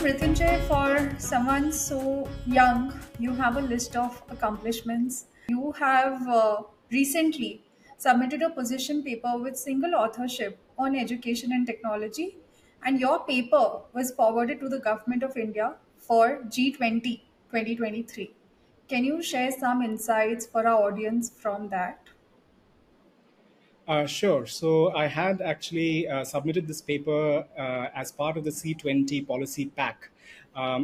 Mrittunjoy, for someone so young, you have a list of accomplishments. You have recently submitted a position paper with single authorship on education and technology, and your paper was forwarded to the Government of India for G20 2023. Can you share some insights for our audience from that? Sure. So I had actually submitted this paper as part of the C20 policy pack,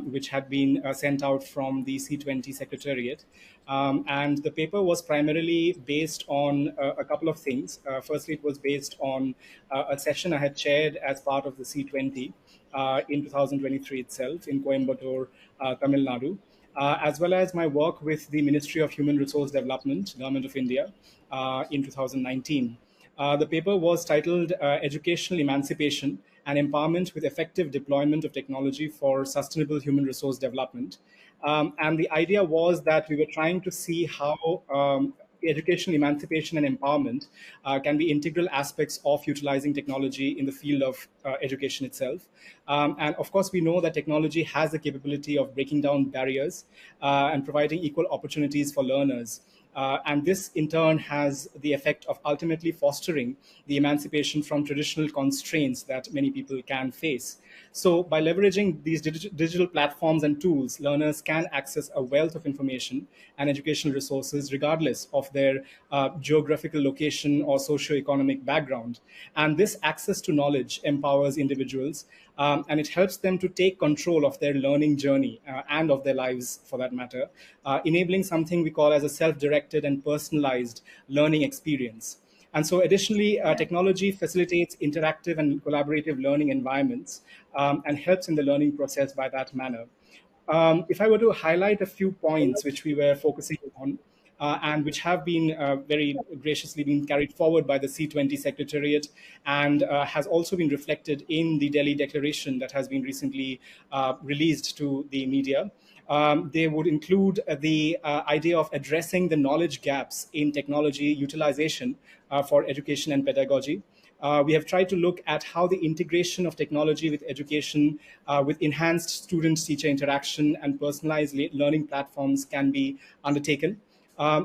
which had been sent out from the C20 Secretariat. And the paper was primarily based on a couple of things. Firstly, it was based on a session I had chaired as part of the C20 in 2023 itself in Coimbatore, Tamil Nadu. As well as my work with the Ministry of Human Resource Development, Government of India, in 2019. The paper was titled Educational Emancipation and Empowerment with Effective Deployment of Technology for Sustainable Human Resource Development. And the idea was that we were trying to see how educational emancipation and empowerment can be integral aspects of utilizing technology in the field of education itself. And of course, we know that technology has the capability of breaking down barriers and providing equal opportunities for learners. And this, in turn, has the effect of ultimately fostering the emancipation from traditional constraints that many people can face. So, by leveraging these digital platforms and tools, learners can access a wealth of information and educational resources regardless of their geographical location or socioeconomic background. And this access to knowledge empowers individuals, and it helps them to take control of their learning journey and of their lives for that matter, enabling something we call as a self-directed and personalized learning experience. And so additionally, technology facilitates interactive and collaborative learning environments and helps in the learning process by that manner. If I were to highlight a few points which we were focusing on, and which have been very graciously been carried forward by the C20 Secretariat and has also been reflected in the Delhi Declaration that has been recently released to the media. They would include the idea of addressing the knowledge gaps in technology utilization for education and pedagogy. We have tried to look at how the integration of technology with education, with enhanced student-teacher interaction and personalized learning platforms can be undertaken.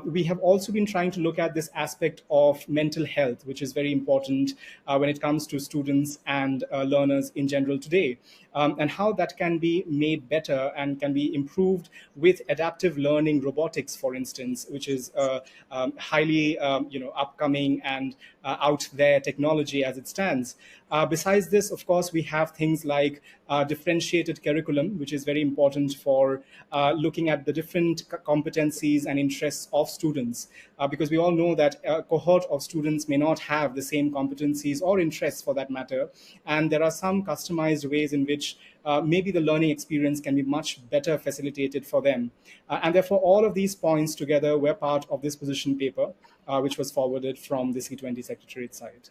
We have also been trying to look at this aspect of mental health, which is very important when it comes to students and learners in general today, and how that can be made better and can be improved with adaptive learning robotics, for instance, which is highly upcoming and out there technology as it stands. Besides this, of course, we have things like differentiated curriculum, which is very important for looking at the different competencies and interests of students, because we all know that a cohort of students may not have the same competencies or interests for that matter. And there are some customized ways in which maybe the learning experience can be much better facilitated for them. And therefore, all of these points together were part of this position paper, which was forwarded from the C20 Secretariat side.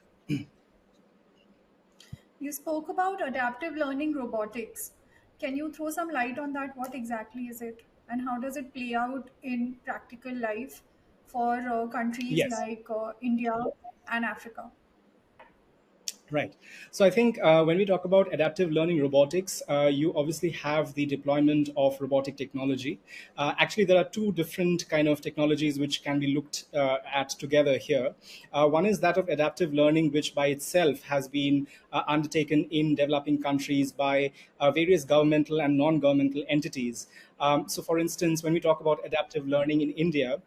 You spoke about adaptive learning robotics. Can you throw some light on that? What exactly is it? And how does it play out in practical life for countries Yes. like India and Africa? Right. So I think when we talk about adaptive learning robotics, you obviously have the deployment of robotic technology. Actually, there are two different kind of technologies which can be looked at together here. One is that of adaptive learning, which by itself has been undertaken in developing countries by various governmental and non-governmental entities. So for instance, when we talk about adaptive learning in India,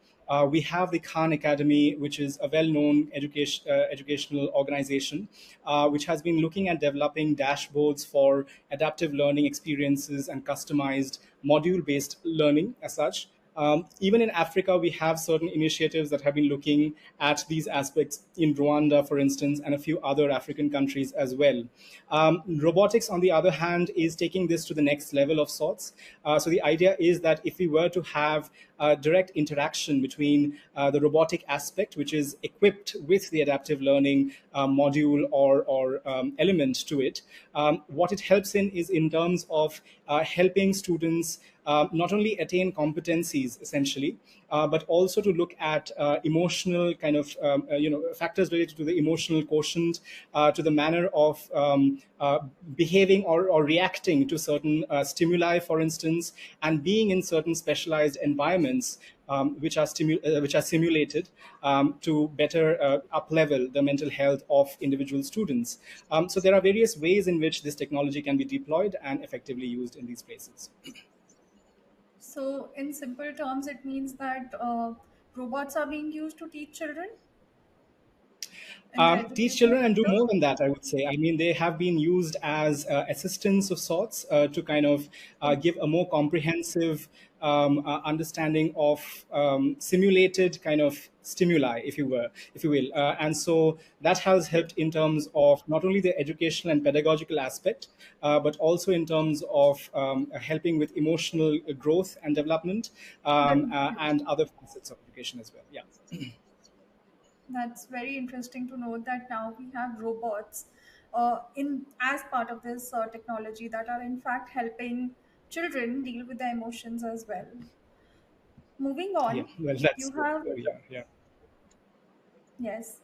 we have the Khan Academy, which is a well-known educational organization, which has been looking at developing dashboards for adaptive learning experiences and customized module-based learning as such. Even in Africa, we have certain initiatives that have been looking at these aspects in Rwanda, for instance, and a few other African countries as well. Robotics, on the other hand, is taking this to the next level of sorts. So the idea is that if we were to have direct interaction between the robotic aspect, which is equipped with the adaptive learning module or element to it, what it helps in is in terms of helping students not only attain competencies essentially, but also to look at emotional kind of factors related to the emotional quotient, to the manner of behaving or reacting to certain stimuli, for instance, and being in certain specialized environments which are simulated to better up level the mental health of individual students. So there are various ways in which this technology can be deployed and effectively used in these places. So, in simple terms, it means that robots are being used to teach children in the Teach education children and do sector. more than that, I would say. I mean, they have been used as assistants of sorts to kind of give a more comprehensive understanding of simulated kind of stimuli, if you will. And so that has helped in terms of not only the educational and pedagogical aspect, but also in terms of helping with emotional growth and development, and other facets of education as well. Yeah. That's very interesting to know that now we have robots in as part of this technology that are in fact helping children deal with their emotions as well. Moving Yeah. on, Well, you that's have where we are. Yeah. yes.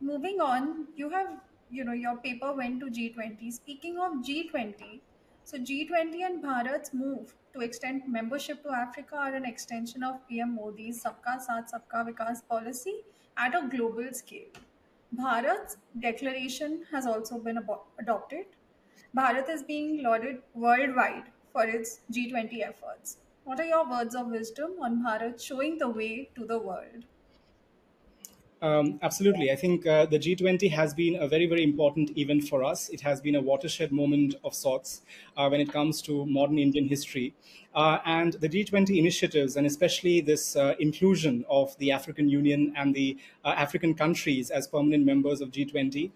Moving on, you have, your paper went to G20. Speaking of G20, so G20 and Bharat's move to extend membership to Africa are an extension of PM Modi's Sabka Saath Sabka Vikas policy at a global scale. Bharat's declaration has also been adopted. Bharat is being lauded worldwide for its G20 efforts. What are your words of wisdom on Bharat showing the way to the world? Absolutely. I think the G20 has been a very, very important event for us. It has been a watershed moment of sorts when it comes to modern Indian history. And the G20 initiatives, and especially this inclusion of the African Union and the African countries as permanent members of G20,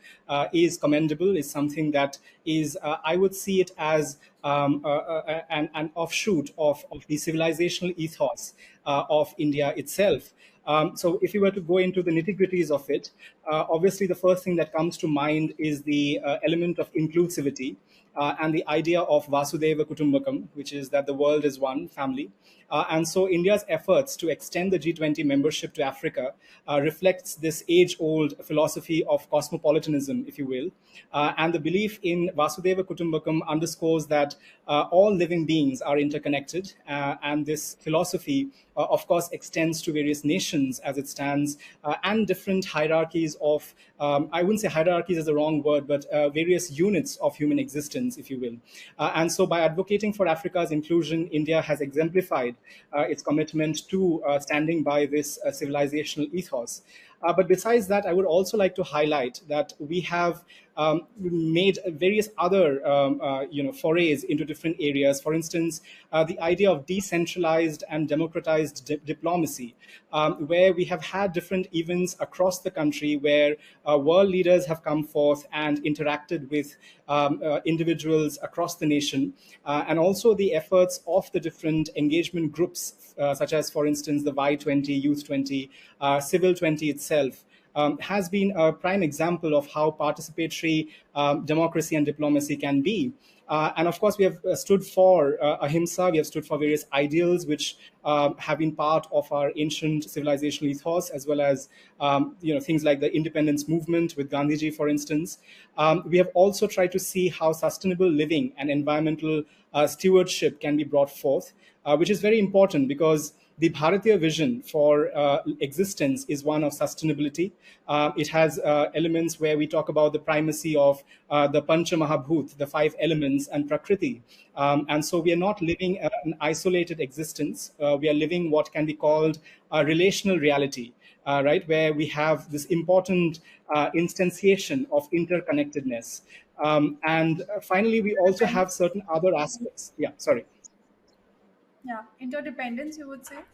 is commendable, is something that is, I would see it as an offshoot of the civilizational ethos of India itself. So, if you were to go into the nitty gritties of it, obviously the first thing that comes to mind is the element of inclusivity and the idea of Vasudeva Kutumbakam, which is that the world is one family. And so, India's efforts to extend the G20 membership to Africa reflects this age-old philosophy of cosmopolitanism, if you will, and the belief in Vasudeva Kutumbakam underscores that all living beings are interconnected, and this philosophy, of course, extends to various nations as it stands, and different hierarchies of, I wouldn't say hierarchies is the wrong word, but various units of human existence, if you will. And so, by advocating for Africa's inclusion, India has exemplified its commitment to standing by this civilizational ethos. But besides that, I would also like to highlight that we have made various other forays into different areas. For instance, the idea of decentralized and democratized diplomacy, where we have had different events across the country where world leaders have come forth and interacted with individuals across the nation, and also the efforts of the different engagement groups, such as, for instance, the Y20, Youth 20, Civil 20 itself, has been a prime example of how participatory democracy and diplomacy can be. And of course, we have stood for ahimsa, we have stood for various ideals which have been part of our ancient civilizational ethos, as well as things like the independence movement with Gandhiji, for instance. We have also tried to see how sustainable living and environmental stewardship can be brought forth, which is very important because the Bharatiya vision for existence is one of sustainability. It has elements where we talk about the primacy of the Pancha Mahabhut, the five elements, and Prakriti. And so we are not living an isolated existence. We are living what can be called a relational reality, right, where we have this important instantiation of interconnectedness. And finally, we also have Interdependence. certain other aspects. Yeah, sorry. Yeah, interdependence, you would say.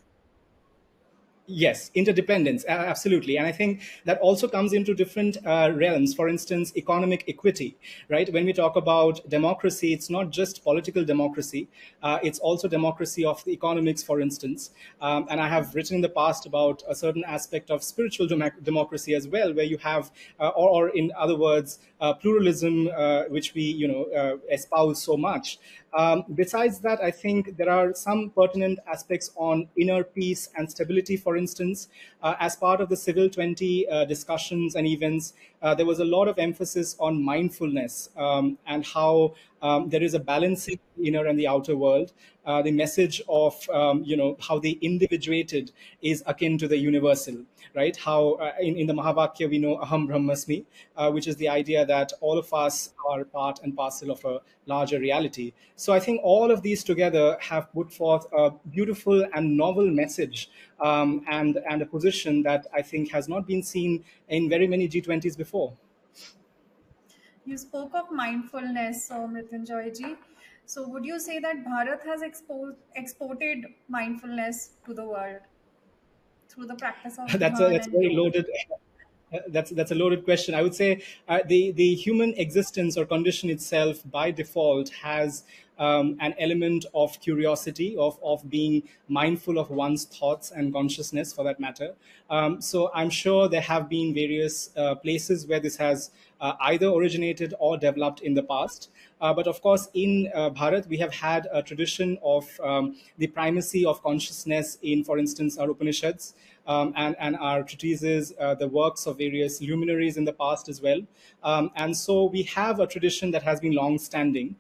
Yes, interdependence, absolutely. And I think that also comes into different realms. For instance, economic equity, right? When we talk about democracy, it's not just political democracy, it's also democracy of the economics, for instance. And I have written in the past about a certain aspect of spiritual democracy as well, where you have, or in other words, pluralism, which we espouse so much. Besides that, I think there are some pertinent aspects on inner peace and stability. For instance, as part of the Civil 20 discussions and events, there was a lot of emphasis on mindfulness, and how there is a balancing the inner and the outer world. The message of how the individuated is akin to the universal, right? How in the Mahavakya we know Aham Brahmasmi, which is the idea that all of us are part and parcel of a larger reality. So I think all of these together have put forth a beautiful and novel message, and a position that I think has not been seen in very many G20s before. You spoke of mindfulness, Mrittunjoy ji. So, would you say that Bharat has exported mindfulness to the world through the practice of Dhyan That's a and very Yoga? loaded. That's a loaded question. I would say the human existence or condition itself by default has an element of curiosity, of being mindful of one's thoughts and consciousness, for that matter. So I'm sure there have been various places where this has either originated or developed in the past. But of course, in Bharat, we have had a tradition of the primacy of consciousness in, for instance, our Upanishads, and our treatises, the works of various luminaries in the past as well. And so we have a tradition that has been long standing.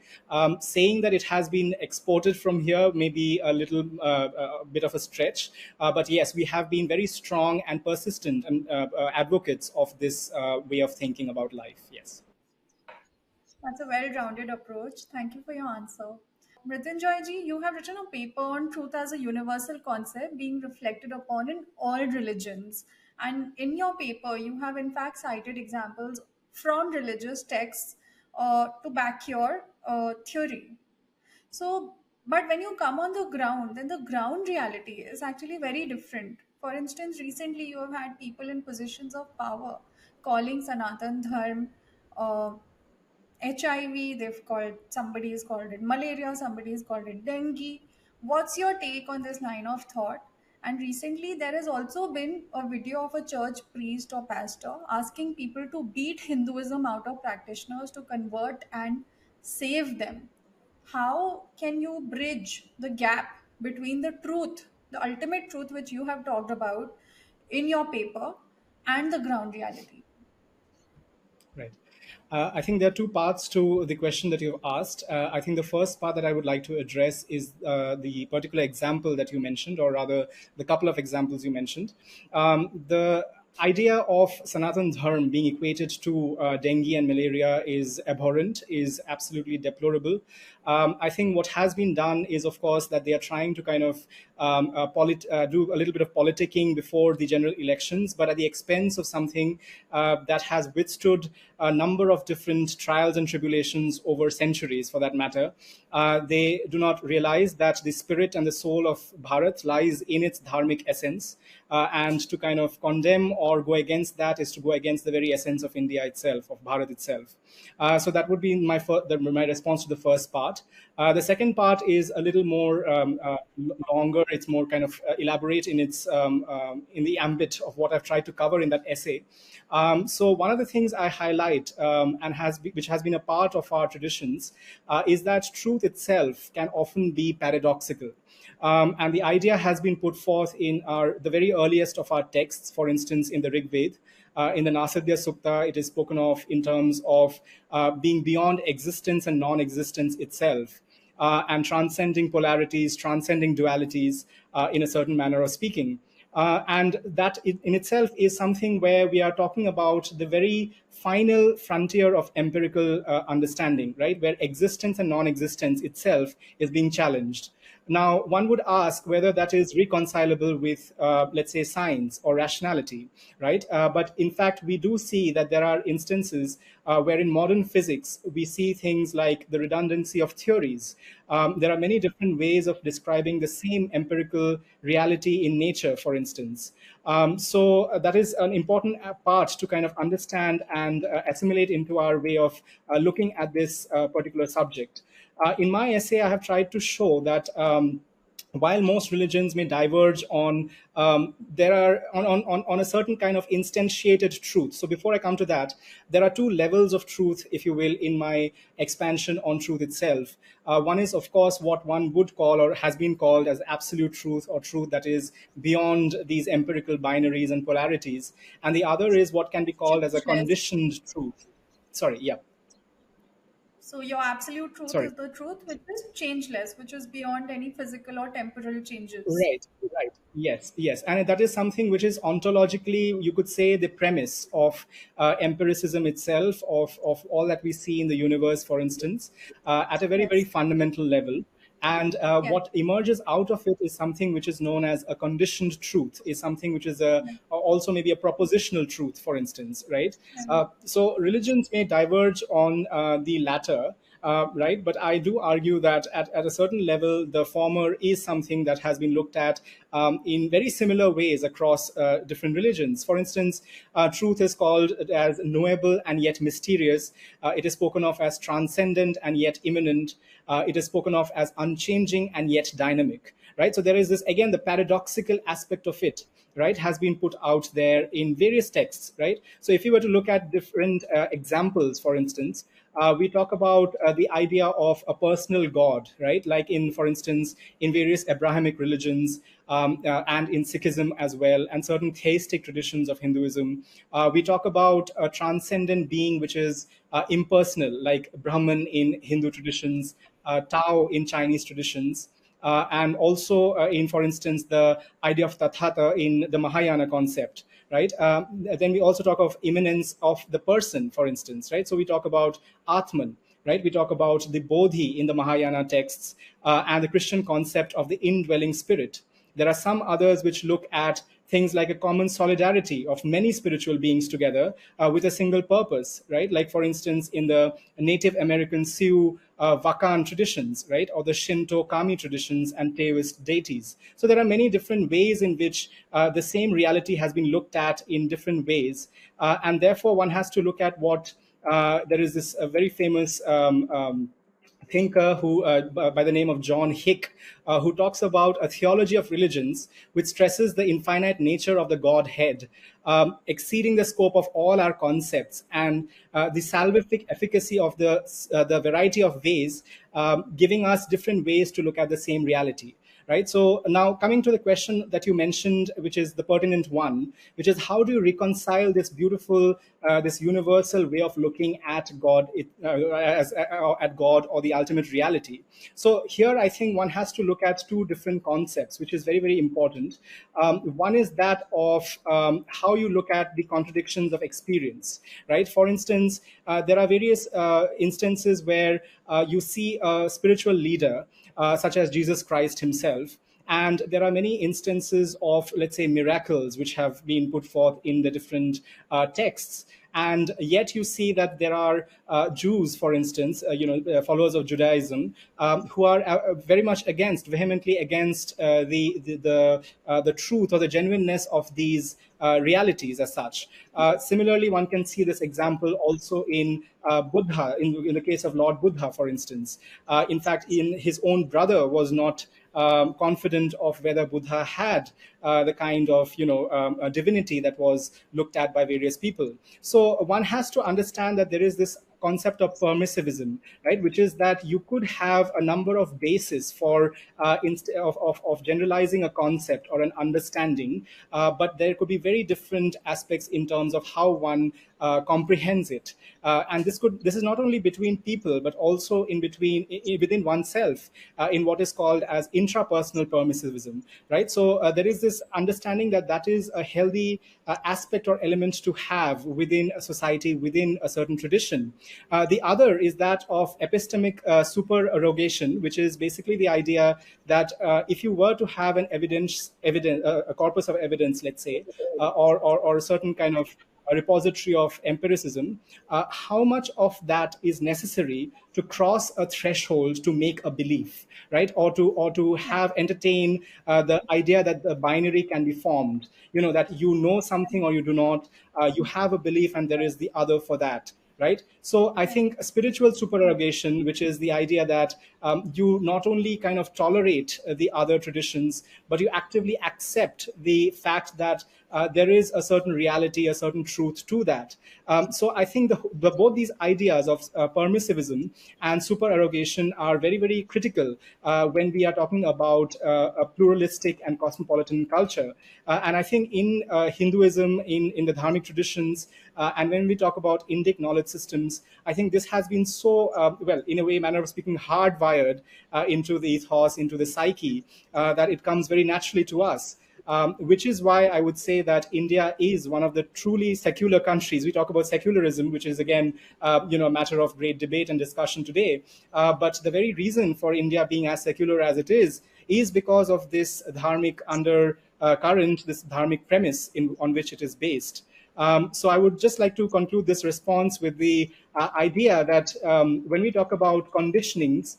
Saying that it has been exported from here may be a little a bit of a stretch. But yes, we have been very strong and persistent and advocates of this way of thinking about life. Yes. That's a well-rounded approach. Thank you for your answer. Mrityunjoy ji, you have written a paper on truth as a universal concept being reflected upon in all religions. And in your paper, you have in fact cited examples from religious texts to back your theory. So, but when you come on the ground, then the ground reality is actually very different. For instance, recently you have had people in positions of power calling Sanatan Dharma uh, HIV, they've called, somebody has called it malaria, somebody has called it dengue. What's your take on this line of thought? And recently, there has also been a video of a church priest or pastor asking people to beat Hinduism out of practitioners to convert and save them. How can you bridge the gap between the truth, the ultimate truth which you have talked about in your paper, and the ground reality? Right. I think there are two parts to the question that you've asked. I think the first part that I would like to address is the particular example that you mentioned, or rather, the couple of examples you mentioned. The idea of Sanatan Dharma being equated to dengue and malaria is abhorrent, is absolutely deplorable. I think what has been done is, of course, that they are trying to kind of do a little bit of politicking before the general elections, but at the expense of something that has withstood a number of different trials and tribulations over centuries, for that matter. They do not realize that the spirit and the soul of Bharat lies in its dharmic essence, and to kind of condemn or go against that is to go against the very essence of India itself, of Bharat itself. So that would be my response to the first part. The second part is a little more longer. It's more kind of elaborate in its in the ambit of what I've tried to cover in that essay. So one of the things I highlight, which has been a part of our traditions, is that truth itself can often be paradoxical. And the idea has been put forth in the very earliest of our texts, for instance, in the Rig Veda. In the Nasadya Sukta, it is spoken of in terms of being beyond existence and non-existence itself, and transcending polarities, transcending dualities, in a certain manner of speaking. And that in itself is something where we are talking about the very final frontier of empirical understanding, right? Where existence and non-existence itself is being challenged. Now, one would ask whether that is reconcilable with, let's say, science or rationality, right? But in fact, we do see that there are instances where in modern physics, we see things like the redundancy of theories. There are many different ways of describing the same empirical reality in nature, for instance. So that is an important part to kind of understand and assimilate into our way of looking at this particular subject. In my essay, I have tried to show that while most religions may diverge on there are on a certain kind of instantiated truth. So before I come to that, there are two levels of truth, if you will, in my expansion on truth itself. One is, of course, what one would call or has been called as absolute truth, or truth that is beyond these empirical binaries and polarities, and the other is what can be called as a Changeless. conditioned truth. Sorry, yeah. So your absolute truth Sorry. is the truth which is changeless, which is beyond any physical or temporal changes. Right, right. Yes, yes. And that is something which is ontologically, you could say, the premise of empiricism itself, of all that we see in the universe, for instance, at a very, very Yes. fundamental level. And Yes. what emerges out of it is something which is known as a conditioned truth, is something which is Yes. also maybe a propositional truth, for instance, right? Yes. So religions may diverge on the latter, right? But I do argue that at a certain level, the former is something that has been looked at in very similar ways across different religions. For instance, truth is called as knowable and yet mysterious. It is spoken of as transcendent and yet immanent. It is spoken of as unchanging and yet dynamic, right? So there is this, again, the paradoxical aspect of it, right, has been put out there in various texts, right? So if you were to look at different examples, for instance, we talk about the idea of a personal God, right? Like in, for instance, in various Abrahamic religions, and in Sikhism as well, and certain theistic traditions of Hinduism. We talk about a transcendent being which is impersonal, like Brahman in Hindu traditions, Tao in Chinese traditions. And also in, for instance, the idea of Tathata in the Mahayana concept, right? Then we also talk of immanence of the person, for instance, right? So we talk about Atman, right? We talk about the Bodhi in the Mahayana texts, and the Christian concept of the indwelling spirit. There are some others which look at things like a common solidarity of many spiritual beings together with a single purpose, right? Like, for instance, in the Native American Sioux Wakan traditions, right? Or the Shinto Kami traditions and Taoist deities. So there are many different ways in which the same reality has been looked at in different ways. And therefore, one has to look at what there is this very famous thinker who, by the name of John Hick, who talks about a theology of religions which stresses the infinite nature of the Godhead, exceeding the scope of all our concepts, and the salvific efficacy of the variety of ways, giving us different ways to look at the same reality. Right. So now coming to the question that you mentioned, which is the pertinent one, which is how do you reconcile this beautiful, this universal way of looking at God, at God or the ultimate reality? So here I think one has to look at two different concepts, which is very, very important. One is that of how you look at the contradictions of experience. Right. For instance, there are various instances where you see a spiritual leader, such as Jesus Christ himself. And there are many instances of, let's say, miracles which have been put forth in the different texts. And yet you see that there are Jews, for instance, followers of Judaism, who are very much against, vehemently against the truth or the genuineness of these realities as such. Similarly, one can see this example also in Buddha, in the case of Lord Buddha, for instance. In fact, in his own brother was not confident of whether Buddha had the kind of divinity that was looked at by various people. So one has to understand that there is this concept of permissivism, right, which is that you could have a number of bases for of generalizing a concept or an understanding, but there could be very different aspects in terms of how one comprehends it. And this is not only between people, but also in between within oneself, in what is called as intrapersonal permissivism, right? So there is this understanding that that is a healthy aspect or element to have within a society, within a certain tradition. The other is that of epistemic supererogation, which is basically the idea that if you were to have an evidence, a corpus of evidence, let's say, or a certain kind of a repository of empiricism, how much of that is necessary to cross a threshold to make a belief, right? Or to have entertain the idea that the binary can be formed. That you know something or you do not. You have a belief, and there is the other for that. right? So I Right. think spiritual supererogation, which is the idea that you not only kind of tolerate the other traditions, but you actively accept the fact that there is a certain reality, a certain truth to that. So I think both these ideas of permissivism and supererogation are very, very critical when we are talking about a pluralistic and cosmopolitan culture. And I think in Hinduism, in the Dharmic traditions, and when we talk about Indic knowledge systems, I think this has been so, well, in a way, manner of speaking, hardwired into the ethos, into the psyche, that it comes very naturally to us. Which is why I would say that India is one of the truly secular countries. We talk about secularism, which is again, a matter of great debate and discussion today. But the very reason for India being as secular as it is because of this dharmic undercurrent, this dharmic premise on which it is based. So I would just like to conclude this response with the idea that when we talk about conditionings,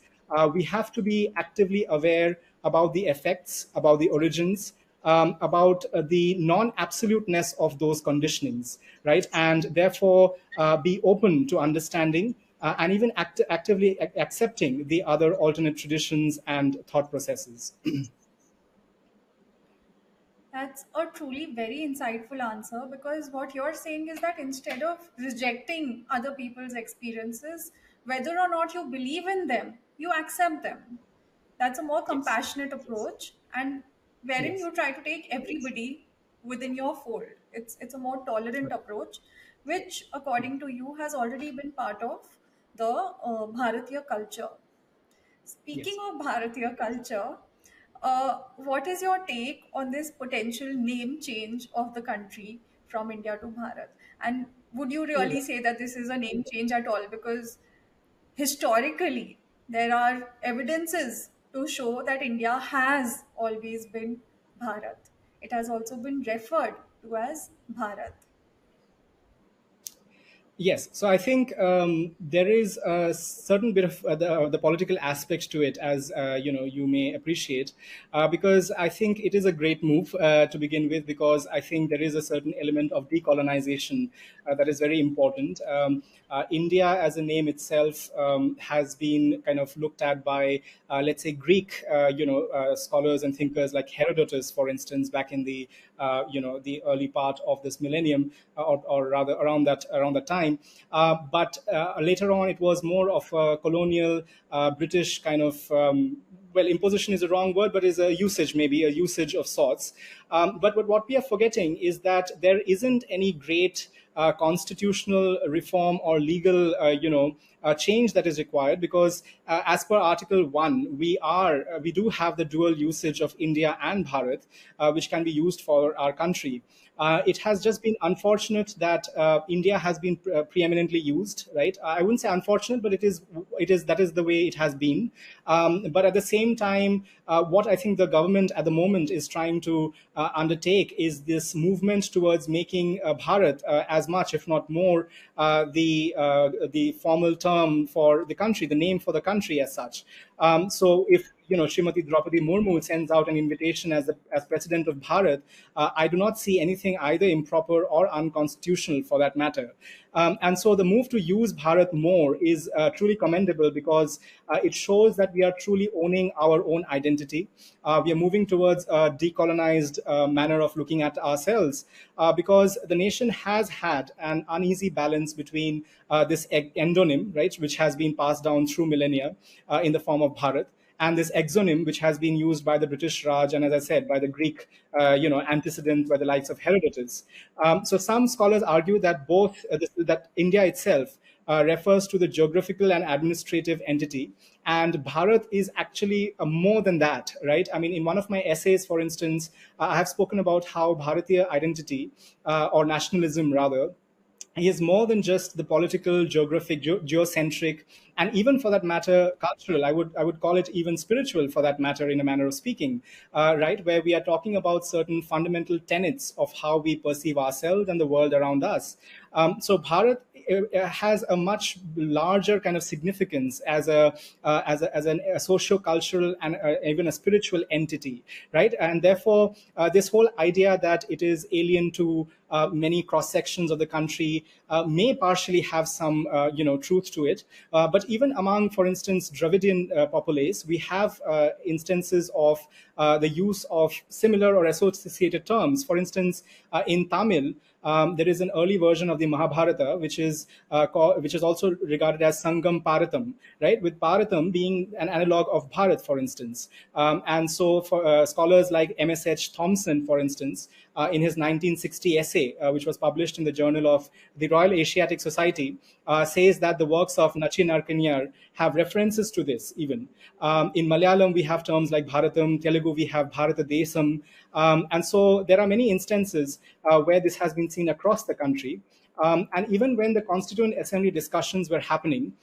we have to be actively aware about the effects, about the origins, about the non-absoluteness of those conditionings, right? And therefore be open to understanding and even actively accepting the other alternate traditions and thought processes. That's a truly very insightful answer, because what you're saying is that instead of rejecting other people's experiences, whether or not you believe in them, you accept them. That's a more Yes, compassionate approach, and wherein yes, you try to take everybody within your fold. It's a more tolerant approach, which, according to you, has already been part of the Bharatiya culture. Speaking yes. of Bharatiya culture, what is your take on this potential name change of the country from India to Bharat? And would you Oh, really say that this is a name change at all? Because historically, there are evidences to show that India has always been Bharat. It has also been referred to as Bharat. yes, so I think there is a certain bit of the political aspect to it, as you may appreciate, because I think it is a great move to begin with, because I think there is a certain element of decolonization that is very important. India, as a name itself, has been kind of looked at by, let's say, Greek, scholars and thinkers like Herodotus, for instance, back in the early part of this millennium, or rather around that time. But later on, it was more of a colonial British kind of. Well, imposition is a wrong word, but is a usage, maybe a usage of sorts. But what we are forgetting is that there isn't any great constitutional reform or legal, change that is required, because as per Article 1, we do have the dual usage of India and Bharat, which can be used for our country. It has just been unfortunate that India has been preeminently used, right? I wouldn't say unfortunate, but it is that is the way it has been. But at the same time, what I think the government at the moment is trying to undertake is this movement towards making Bharat as much, if not more, the formal term for the country, the name for the country as such. So if Srimati Draupadi Murmu sends out an invitation as president of Bharat, I do not see anything either improper or unconstitutional for that matter. And so the move to use Bharat more is truly commendable, because it shows that we are truly owning our own identity. We are moving towards a decolonized manner of looking at ourselves, because the nation has had an uneasy balance between this endonym, right, which has been passed down through millennia in the form of Bharat, and this exonym, which has been used by the British Raj, and as I said, by the Greek, antecedent, by the likes of Herodotus. So some scholars argue that that India itself refers to the geographical and administrative entity, and Bharat is actually more than that, right? I mean, in one of my essays, for instance, I have spoken about how Bharatiya identity, or nationalism rather, he is more than just the political, geographic, geocentric, and even for that matter, cultural. I would call it even spiritual, for that matter, in a manner of speaking, right? Where we are talking about certain fundamental tenets of how we perceive ourselves and the world around us. So Bharat has a much larger kind of significance as a socio-cultural and even a spiritual entity, right? And therefore, this whole idea that it is alien to many cross sections of the country may partially have some truth to it. But even among, for instance, Dravidian populace, we have instances of the use of similar or associated terms. For instance, in Tamil, there is an early version of the Mahabharata, which is also regarded as Sangam Paratam, right? With Paratam being an analog of Bharat, for instance. And so, for scholars like M.S.H. Thompson, for instance, in his 1960 essay, which was published in the Journal of the Royal Asiatic Society, says that the works of Nachi Narkanyar have references to this even. In Malayalam, we have terms like Bharatam, Telugu, we have Bharata Desam. And so there are many instances where this has been seen across the country. And even when the Constituent Assembly discussions were happening,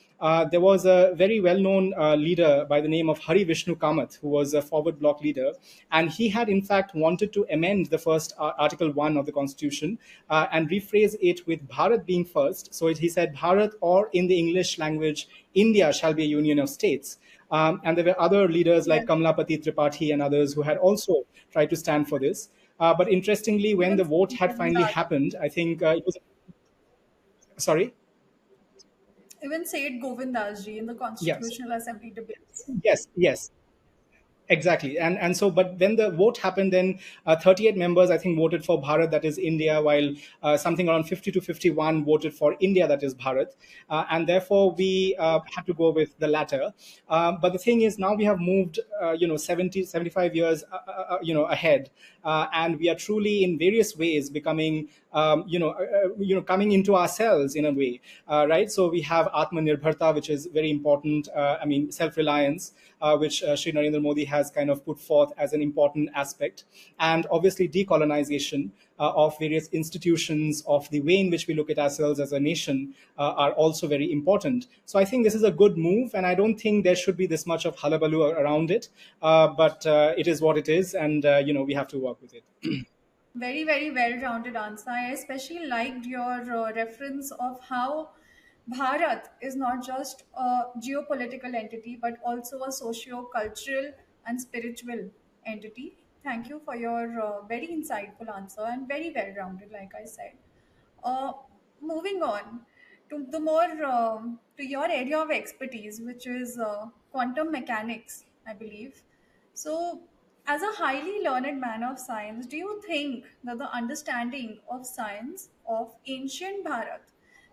there was a very well-known leader by the name of Hari Vishnu Kamath, who was a forward bloc leader. And he had, in fact, wanted to amend the first Article 1 of the Constitution and rephrase it with Bharat being first. So he said, Bharat, or in the English language, India shall be a union of states. And there were other leaders like Yes. Kamlapati Tripathi and others who had also tried to stand for this. But interestingly, when Even the vote had Govindasji, finally happened, I think it was. Sorry? even Said Govindasji in the Yes. Constitutional Assembly debates. Yes, yes. Exactly, and so, but when the vote happened, then 38 members, I think, voted for Bharat, that is India, while something around 50 to 51 voted for India, that is Bharat, and therefore we had to go with the latter. But the thing is, now we have moved, 70, 75 years, ahead, and we are truly, in various ways, becoming, coming into ourselves in a way, right? So we have Atmanirbharta, which is very important. I mean, self-reliance, which Sri Narendra Modi has kind of put forth as an important aspect, and obviously decolonization of various institutions, of the way in which we look at ourselves as a nation, are also very important. So I think this is a good move, and I don't think there should be this much of hullabaloo around it. But it is what it is, and we have to work with it. Very, very well-rounded answer. I especially liked your reference of how Bharat is not just a geopolitical entity, but also a socio-cultural and spiritual entity. Thank you for your very insightful answer and very well-rounded, like I said. Uh, Moving on to the more to your area of expertise, which is quantum mechanics, I believe. So, as a highly learned man of science, do you think that the understanding of science of ancient Bharat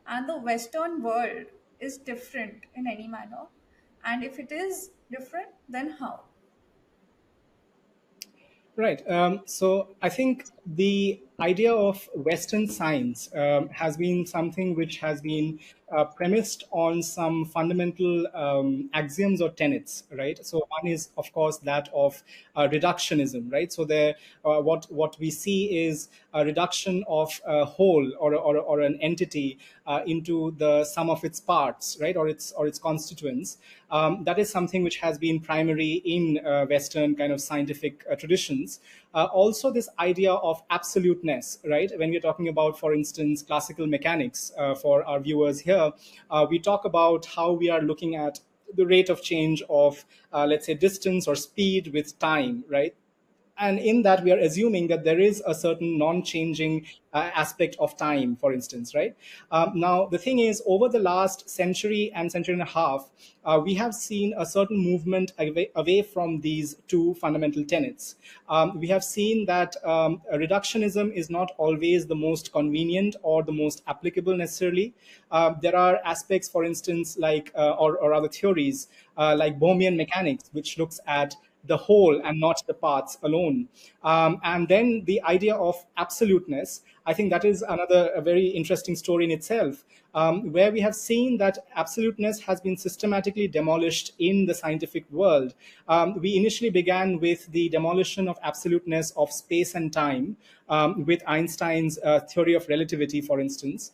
and the Western world is different in any manner? And if it is different, then how? Right. So I think the idea of Western science has been something which has been premised on some fundamental axioms or tenets, right? So one is, of course, that of reductionism, right? So there, what we see is a reduction of a whole, or an entity into the sum of its parts, right, or its constituents. That is something which has been primary in Western kind of scientific traditions. Also, this idea of absoluteness, right? When we're talking about, for instance, classical mechanics, for our viewers here, we talk about how we are looking at the rate of change of, let's say, distance or speed with time, right? And in that, we are assuming that there is a certain non-changing aspect of time, for instance, right? Now the thing is, over the last century and century and a half, we have seen a certain movement away from these two fundamental tenets. We have seen that reductionism is not always the most convenient or the most applicable necessarily. There are aspects, for instance, like or other theories like Bohmian mechanics, which looks at the whole and not the parts alone. And then the idea of absoluteness, I think that is another a very interesting story in itself, where we have seen that absoluteness has been systematically demolished in the scientific world. We initially began with the demolition of absoluteness of space and time, with Einstein's theory of relativity, for instance.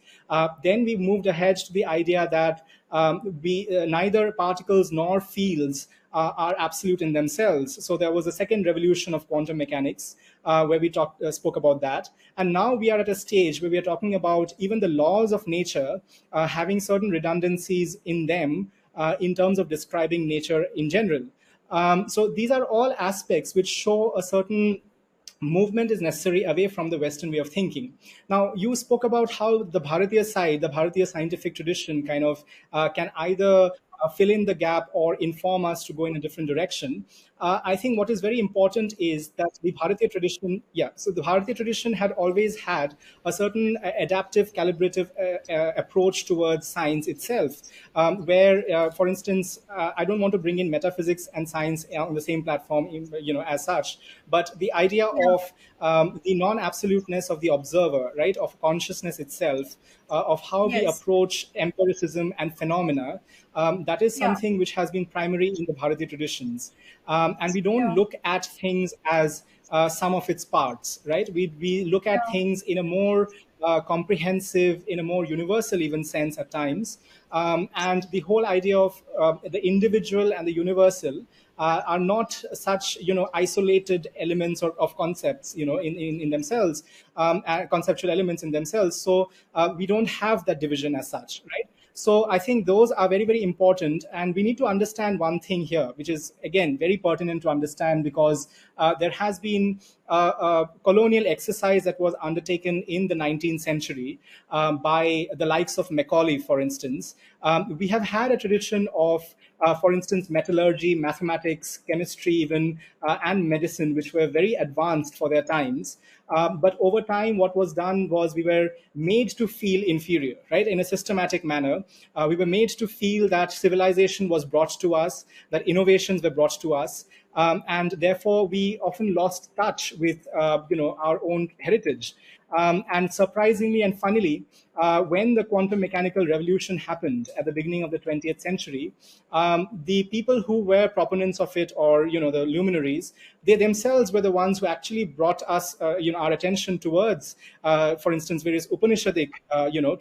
Then we moved ahead to the idea that neither particles nor fields are absolute in themselves. So there was a second revolution of quantum mechanics, where we spoke about that. And now we are at a stage where we are talking about even the laws of nature having certain redundancies in them in terms of describing nature in general. So these are all aspects which show a certain movement is necessary away from the Western way of thinking. Now, you spoke about how the Bharatiya side, the Bharatiya scientific tradition, kind of can either fill in the gap or inform us to go in a different direction. I think what is very important is that the Bharatiya tradition, yeah, so the Bharatiya tradition had always had a certain adaptive, calibrative approach towards science itself, where, for instance, I don't want to bring in metaphysics and science on the same platform, as such, but the idea Yeah. of the non-absoluteness of the observer, right, of consciousness itself, of how we Yes. approach empiricism and phenomena, that is Yeah. something which has been primary in the Bharatiya traditions. And we don't Yeah. look at things as sum of its parts, right? We look at Yeah. things in a more comprehensive, in a more universal even sense at times. And the whole idea of the individual and the universal are not such, isolated elements or of concepts, in themselves, conceptual elements in themselves. So we don't have that division as such, right? So I think those are very, very important. And we need to understand one thing here, which is, again, very pertinent to understand, because there has been a colonial exercise that was undertaken in the 19th century by the likes of Macaulay, for instance. We have had a tradition of, for instance, metallurgy, mathematics, chemistry, even, and medicine, which were very advanced for their times. But over time, what was done was we were made to feel inferior, right? In a systematic manner, we were made to feel that civilization was brought to us, that innovations were brought to us, and therefore we often lost touch with, our own heritage. And surprisingly and funnily, when the quantum mechanical revolution happened at the beginning of the 20th century, the people who were proponents of it, or the luminaries, they themselves were the ones who actually brought us, our attention towards, for instance, various Upanishadic,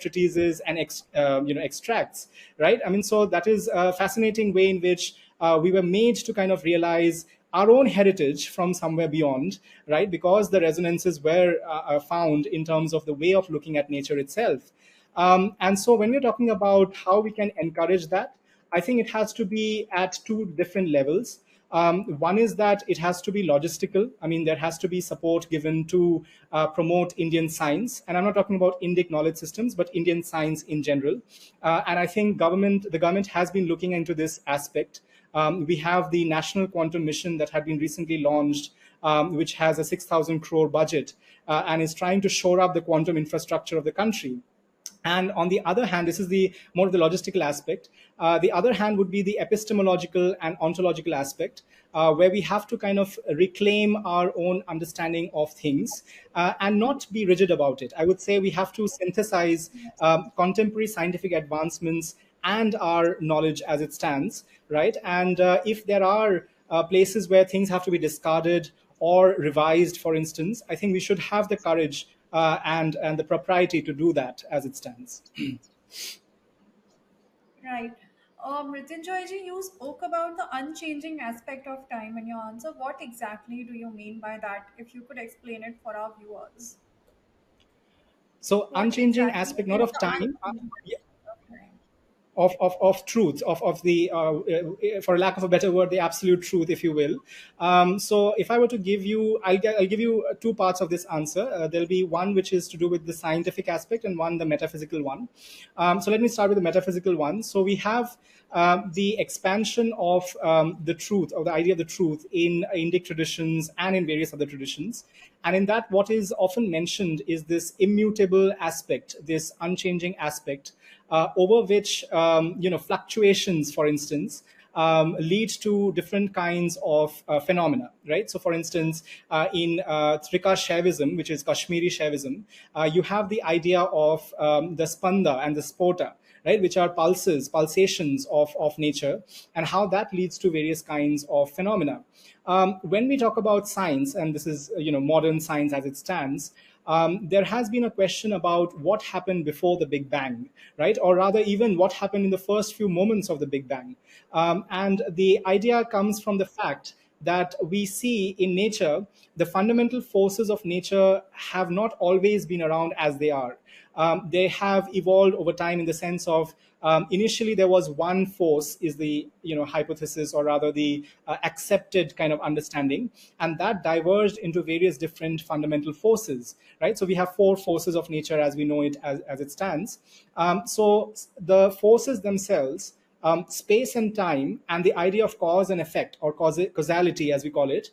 treatises and extracts, right? I mean, so that is a fascinating way in which we were made to kind of realize our own heritage from somewhere beyond, right? Because the resonances were found in terms of the way of looking at nature itself. And so when we're talking about how we can encourage that, I think it has to be at two different levels. One is that it has to be logistical. I mean, there has to be support given to promote Indian science, and I'm not talking about Indic knowledge systems, but Indian science in general. And I think the government has been looking into this aspect. We have the National Quantum Mission that had been recently launched, which has a 6,000 crore budget and is trying to shore up the quantum infrastructure of the country. And on the other hand, this is the more of the logistical aspect. The other hand would be the epistemological and ontological aspect, where we have to kind of reclaim our own understanding of things and not be rigid about it. I would say we have to synthesize contemporary scientific advancements and our knowledge as it stands, right? And if there are places where things have to be discarded or revised, for instance, I think we should have the courage and the propriety to do that as it stands. Right. Mrityunjoyji, you spoke about the unchanging aspect of time in your answer. What exactly do you mean by that? If you could explain it for our viewers. So What unchanging exactly aspect, not is of the time. unchanging aspect of time? Of truth, of the for lack of a better word, the absolute truth, if you will. So if I were to give you, I'll give you two parts of this answer. There'll be one which is to do with the scientific aspect, and one the metaphysical one. So let me start with the metaphysical one. So we have the expansion of the truth, or the idea of the truth, in Indic traditions and in various other traditions. And in that, what is often mentioned is this immutable aspect, this unchanging aspect, over which, fluctuations, for instance, lead to different kinds of phenomena, right? So, for instance, in Trika Shaivism, which is Kashmiri Shaivism, you have the idea of the spanda and the spota, right, which are pulsations of nature, and how that leads to various kinds of phenomena. When we talk about science, and this is, modern science as it stands, there has been a question about what happened before the Big Bang, right? Or rather, even what happened in the first few moments of the Big Bang. And the idea comes from the fact that we see in nature, the fundamental forces of nature have not always been around as they are. They have evolved over time in the sense of, initially there was one force, is the hypothesis, or rather the accepted kind of understanding, and that diverged into various different fundamental forces, right? So we have four forces of nature as we know it, as it stands. So the forces themselves, space and time, and the idea of cause and effect, or causality as we call it,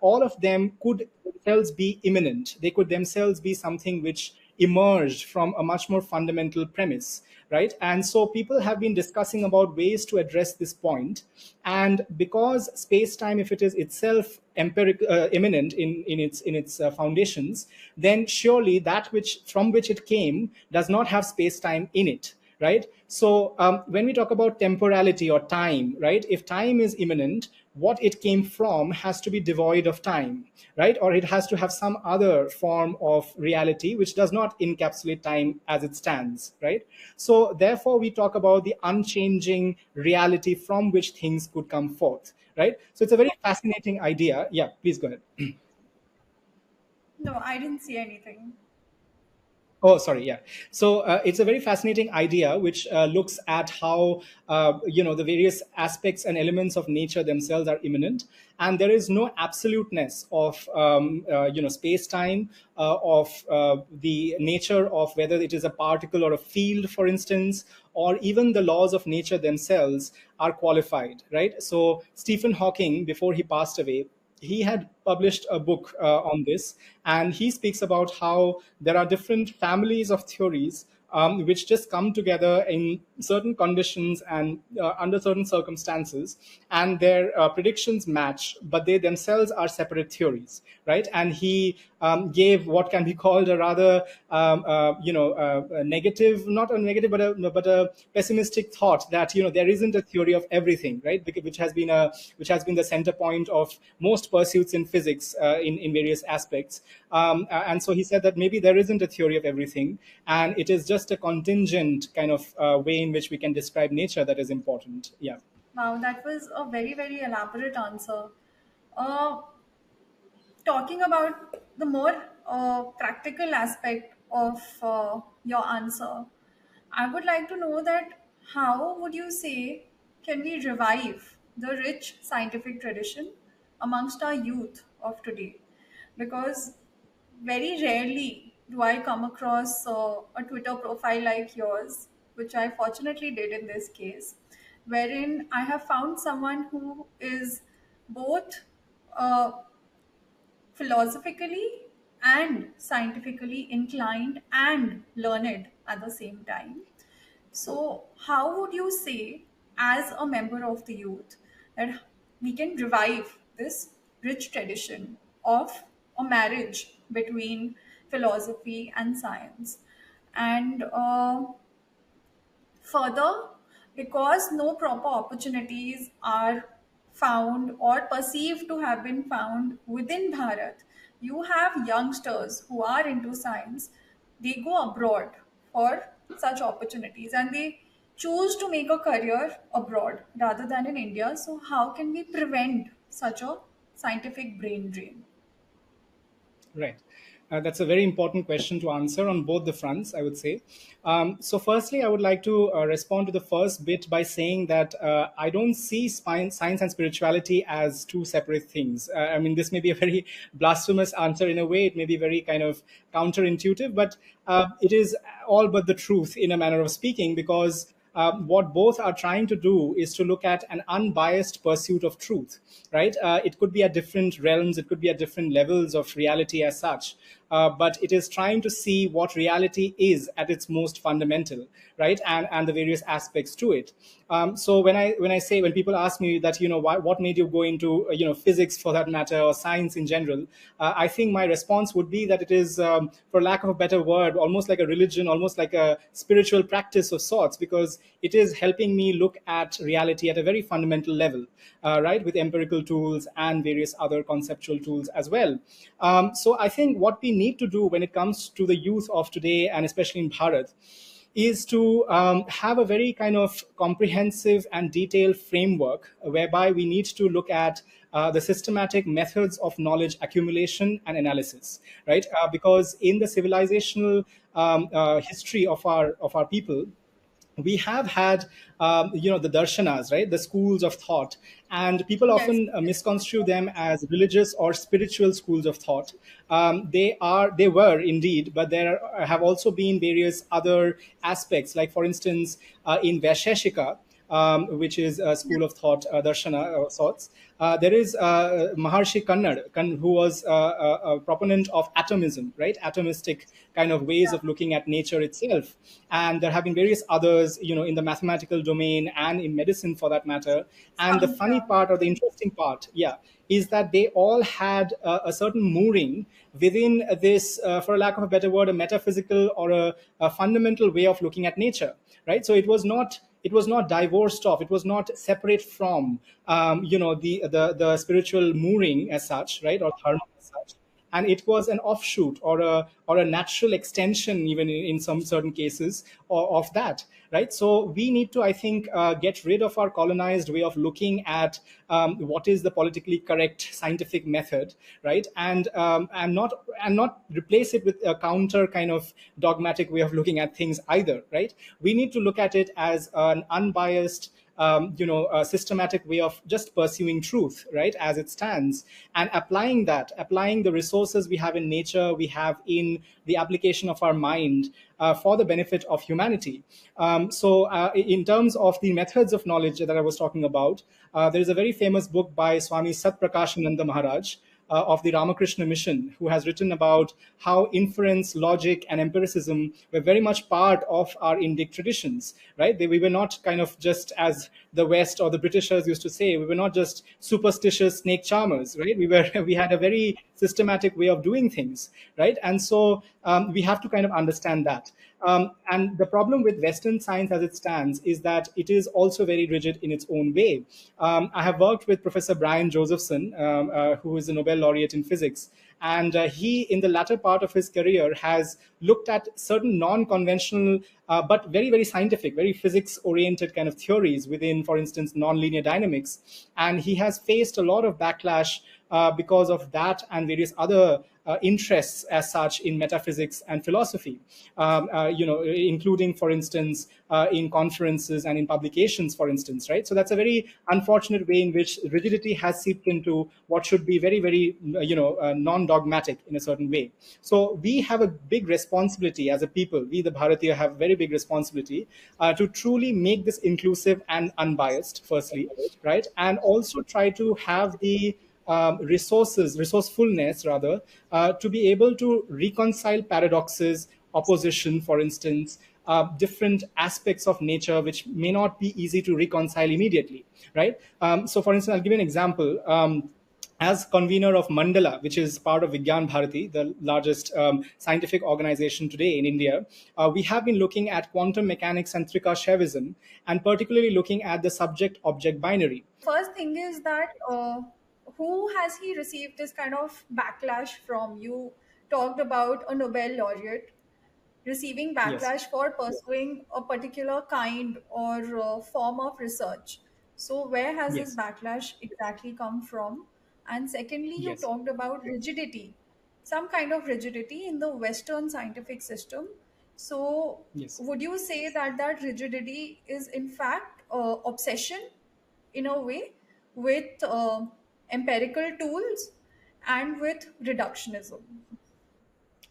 all of them could themselves be immanent. They could themselves be something which emerged from a much more fundamental premise, right? And so people have been discussing about ways to address this point. And because space-time, if it is itself immanent in its foundations, then surely that which from which it came does not have space-time in it, right? So when we talk about temporality or time, right, if time is immanent, what it came from has to be devoid of time, right? Or it has to have some other form of reality which does not encapsulate time as it stands, right? So therefore we talk about the unchanging reality from which things could come forth, right? So it's a very fascinating idea. Yeah, please go ahead. No, I didn't see anything. Oh, sorry. Yeah. So it's a very fascinating idea, which looks at how the various aspects and elements of nature themselves are immanent, and there is no absoluteness of space time, of the nature of whether it is a particle or a field, for instance, or even the laws of nature themselves are qualified, right? So Stephen Hawking, before he passed away, he had published a book on this, and he speaks about how there are different families of theories which just come together in certain conditions and under certain circumstances, and their predictions match, but they themselves are separate theories, right? And he gave what can be called a rather a negative, not a negative, but a pessimistic thought that there isn't a theory of everything, right? Which has been the center point of most pursuits in physics in various aspects. And so he said that maybe there isn't a theory of everything, and it is just a contingent kind of way in which we can describe nature that is important. Yeah. Wow, that was a very, very elaborate answer. Uh, Talking about the more practical aspect of your answer, I would like to know that how would you say can we revive the rich scientific tradition amongst our youth of today? Because very rarely do I come across a Twitter profile like yours, which I fortunately did in this case, wherein I have found someone who is both philosophically and scientifically inclined and learned at the same time. So, how would you say, as a member of the youth, that we can revive this rich tradition of a marriage between philosophy and science? And further, because no proper opportunities are found or perceived to have been found within Bharat, you have youngsters who are into science, they go abroad for such opportunities and they choose to make a career abroad rather than in India. So, how can we prevent such a scientific brain drain? Right. That's a very important question to answer on both the fronts, I would say. So, firstly, I would like to respond to the first bit by saying that I don't see science and spirituality as two separate things. I mean, this may be a very blasphemous answer in a way. It may be very kind of counterintuitive, but it is all but the truth in a manner of speaking, because what both are trying to do is to look at an unbiased pursuit of truth, right? It could be at different realms, it could be at different levels of reality as such, but it is trying to see what reality is at its most fundamental, right? And the various aspects to it. So when people ask me that, what made you go into physics for that matter, or science in general, I think my response would be that it is, for lack of a better word, almost like a religion, almost like a spiritual practice of sorts, because it is helping me look at reality at a very fundamental level, right, with empirical tools and various other conceptual tools as well. So I think what we need to do when it comes to the youth of today, and especially in Bharat, is to have a very kind of comprehensive and detailed framework whereby we need to look at the systematic methods of knowledge accumulation and analysis, right? Because in the civilizational history of our people, we have had the darshanas, right, the schools of thought, and people Yes. often misconstrue them as religious or spiritual schools of thought. They were indeed, but there have also been various other aspects, like for instance in Vaisheshika, which is a school of thought, darshana sorts. There is Maharshi who was a proponent of atomism, right? Atomistic kind of ways of looking at nature itself. And there have been various others, in the mathematical domain and in medicine for that matter. And the funny Yeah. part, or the interesting part, yeah, is that they all had a certain mooring within this, for a lack of a better word, a metaphysical or a fundamental way of looking at nature, right? So it was not divorced off, it was not separate from the spiritual mooring as such, right, or dharma as such. And it was an offshoot or a natural extension, even in some certain cases, of that, right? So we need to, I think, get rid of our colonized way of looking at what is the politically correct scientific method, right? And not replace it with a counter kind of dogmatic way of looking at things either, right? We need to look at it as an unbiased, a systematic way of just pursuing truth, right, as it stands, and applying the resources we have in nature, we have in the application of our mind for the benefit of humanity. In terms of the methods of knowledge that I was talking about, there is a very famous book by Swami Satprakashananda Maharaj, of the Ramakrishna Mission, who has written about how inference, logic, and empiricism were very much part of our Indic traditions, right? We were not kind of just, as the West or the Britishers used to say, we were not just superstitious snake charmers, right? We had a very systematic way of doing things, right? And so we have to kind of understand that. And the problem with Western science as it stands is that it is also very rigid in its own way. I have worked with Professor Brian Josephson, who is a Nobel laureate in physics. And he, in the latter part of his career, has looked at certain non conventional, but very, very scientific, very physics oriented kind of theories within, for instance, nonlinear dynamics. And he has faced a lot of backlash because of that and various other interests as such in metaphysics and philosophy, including, for instance, in conferences and in publications, for instance, right? So that's a very unfortunate way in which rigidity has seeped into what should be very, very, non-dogmatic in a certain way. So we have a big responsibility as a people. We, the Bharatiya, have a very big responsibility to truly make this inclusive and unbiased, firstly, right? And also try to have the resourcefulness rather, to be able to reconcile paradoxes, opposition, for instance, different aspects of nature which may not be easy to reconcile immediately, right? So, for instance, I'll give you an example. As convener of Mandala, which is part of Vigyan Bharati, the largest scientific organization today in India, we have been looking at quantum mechanics and Trikashaivism, and particularly looking at the subject-object binary. First thing is that who has he received this kind of backlash from? You talked about a Nobel laureate receiving Yes, backlash for pursuing a particular kind or form of research. So, where has this yes, backlash exactly come from? And secondly, you yes, talked about rigidity, some kind of rigidity in the Western scientific system. So, yes. would you say that that rigidity is in fact obsession in a way with empirical tools and with reductionism?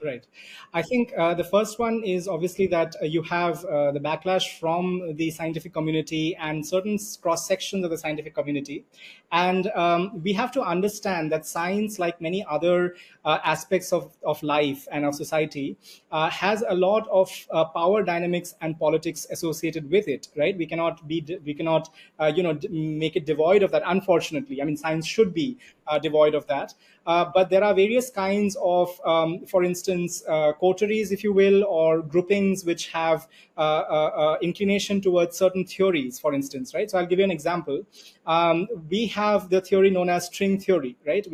Right. I think the first one is obviously that you have the backlash from the scientific community and certain cross sections of the scientific community. And we have to understand that science, like many other aspects of life and of society, has a lot of power dynamics and politics associated with it, right? We cannot make it devoid of that, unfortunately. I mean, science should be devoid of that. But there are various kinds of, for instance, coteries, if you will, or groupings which have inclination towards certain theories, for instance, right? So I'll give you an example. We have the theory known as string theory, right?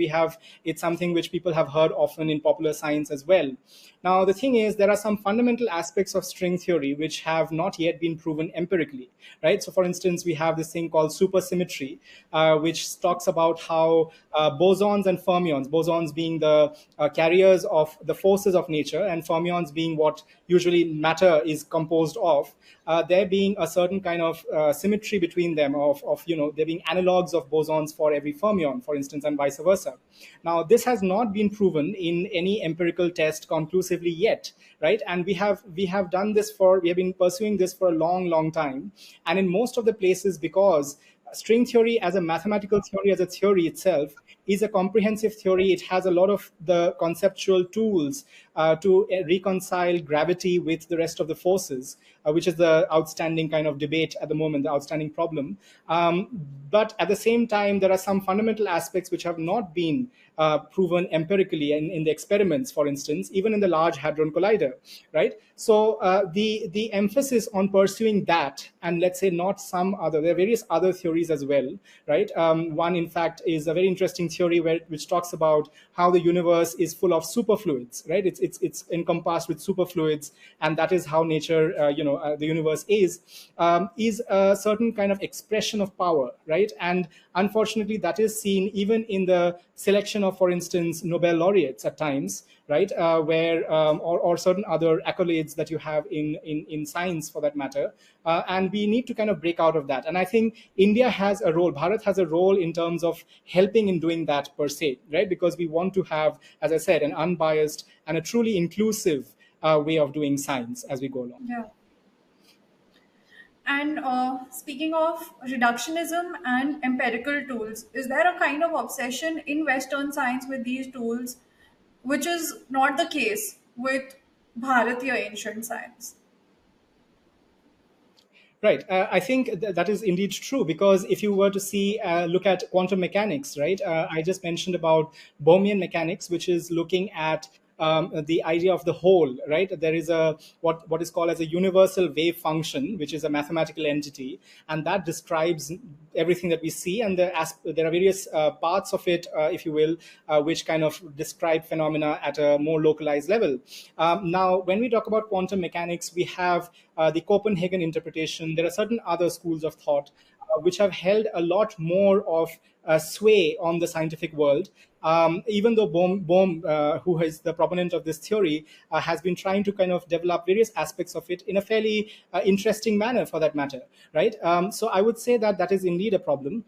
It's something which people have heard often in popular science as well. Now, the thing is, there are some fundamental aspects of string theory which have not yet been proven empirically, right? So, for instance, we have this thing called supersymmetry, which talks about how bosons and fermions, bosons being the carriers of the forces of nature, and fermions being what usually matter is composed of, there being a certain kind of symmetry between them, of there being analogs of bosons for every fermion, for instance, and vice versa. Now, this has not been proven in any empirical test conclusively yet, right? And we have done this for, we have been pursuing this for a long time, and in most of the places, because string theory as a mathematical theory, as a theory itself, is a comprehensive theory. It has a lot of the conceptual tools to reconcile gravity with the rest of the forces, which is the outstanding kind of debate at the moment, the outstanding problem. But at the same time, there are some fundamental aspects which have not been proven empirically in the experiments, for instance, even in the Large Hadron Collider, right? So the emphasis on pursuing that, and let's say not some other, there are various other theories as well, right? One, in fact, is a very interesting theory which talks about how the universe is full of superfluids, right? It's encompassed with superfluids, and that is how nature, the universe is a certain kind of expression of power, right? And unfortunately, that is seen even in the selection of, for instance, Nobel laureates at times, right? Where or certain other accolades that you have in science, for that matter. And we need to kind of break out of that. And I think India has a role, Bharat has a role in terms of helping in doing that per se, right? Because we want to have, as I said, an unbiased and a truly inclusive way of doing science as we go along. Yeah. And speaking of reductionism and empirical tools, is there a kind of obsession in Western science with these tools, which is not the case with Bharatiya ancient science? Right. I think that is indeed true, because if you were to look at quantum mechanics, right? I just mentioned about Bohmian mechanics, which is looking at the idea of the whole, right? There is a what is called as a universal wave function, which is a mathematical entity, and that describes everything that we see. And there are various parts of it, if you will, which kind of describe phenomena at a more localized level. Now, when we talk about quantum mechanics, we have the Copenhagen interpretation. There are certain other schools of thought which have held a lot more of sway on the scientific world. Even though Bohm, who is the proponent of this theory, has been trying to kind of develop various aspects of it in a fairly interesting manner, for that matter, right? So I would say that is indeed a problem.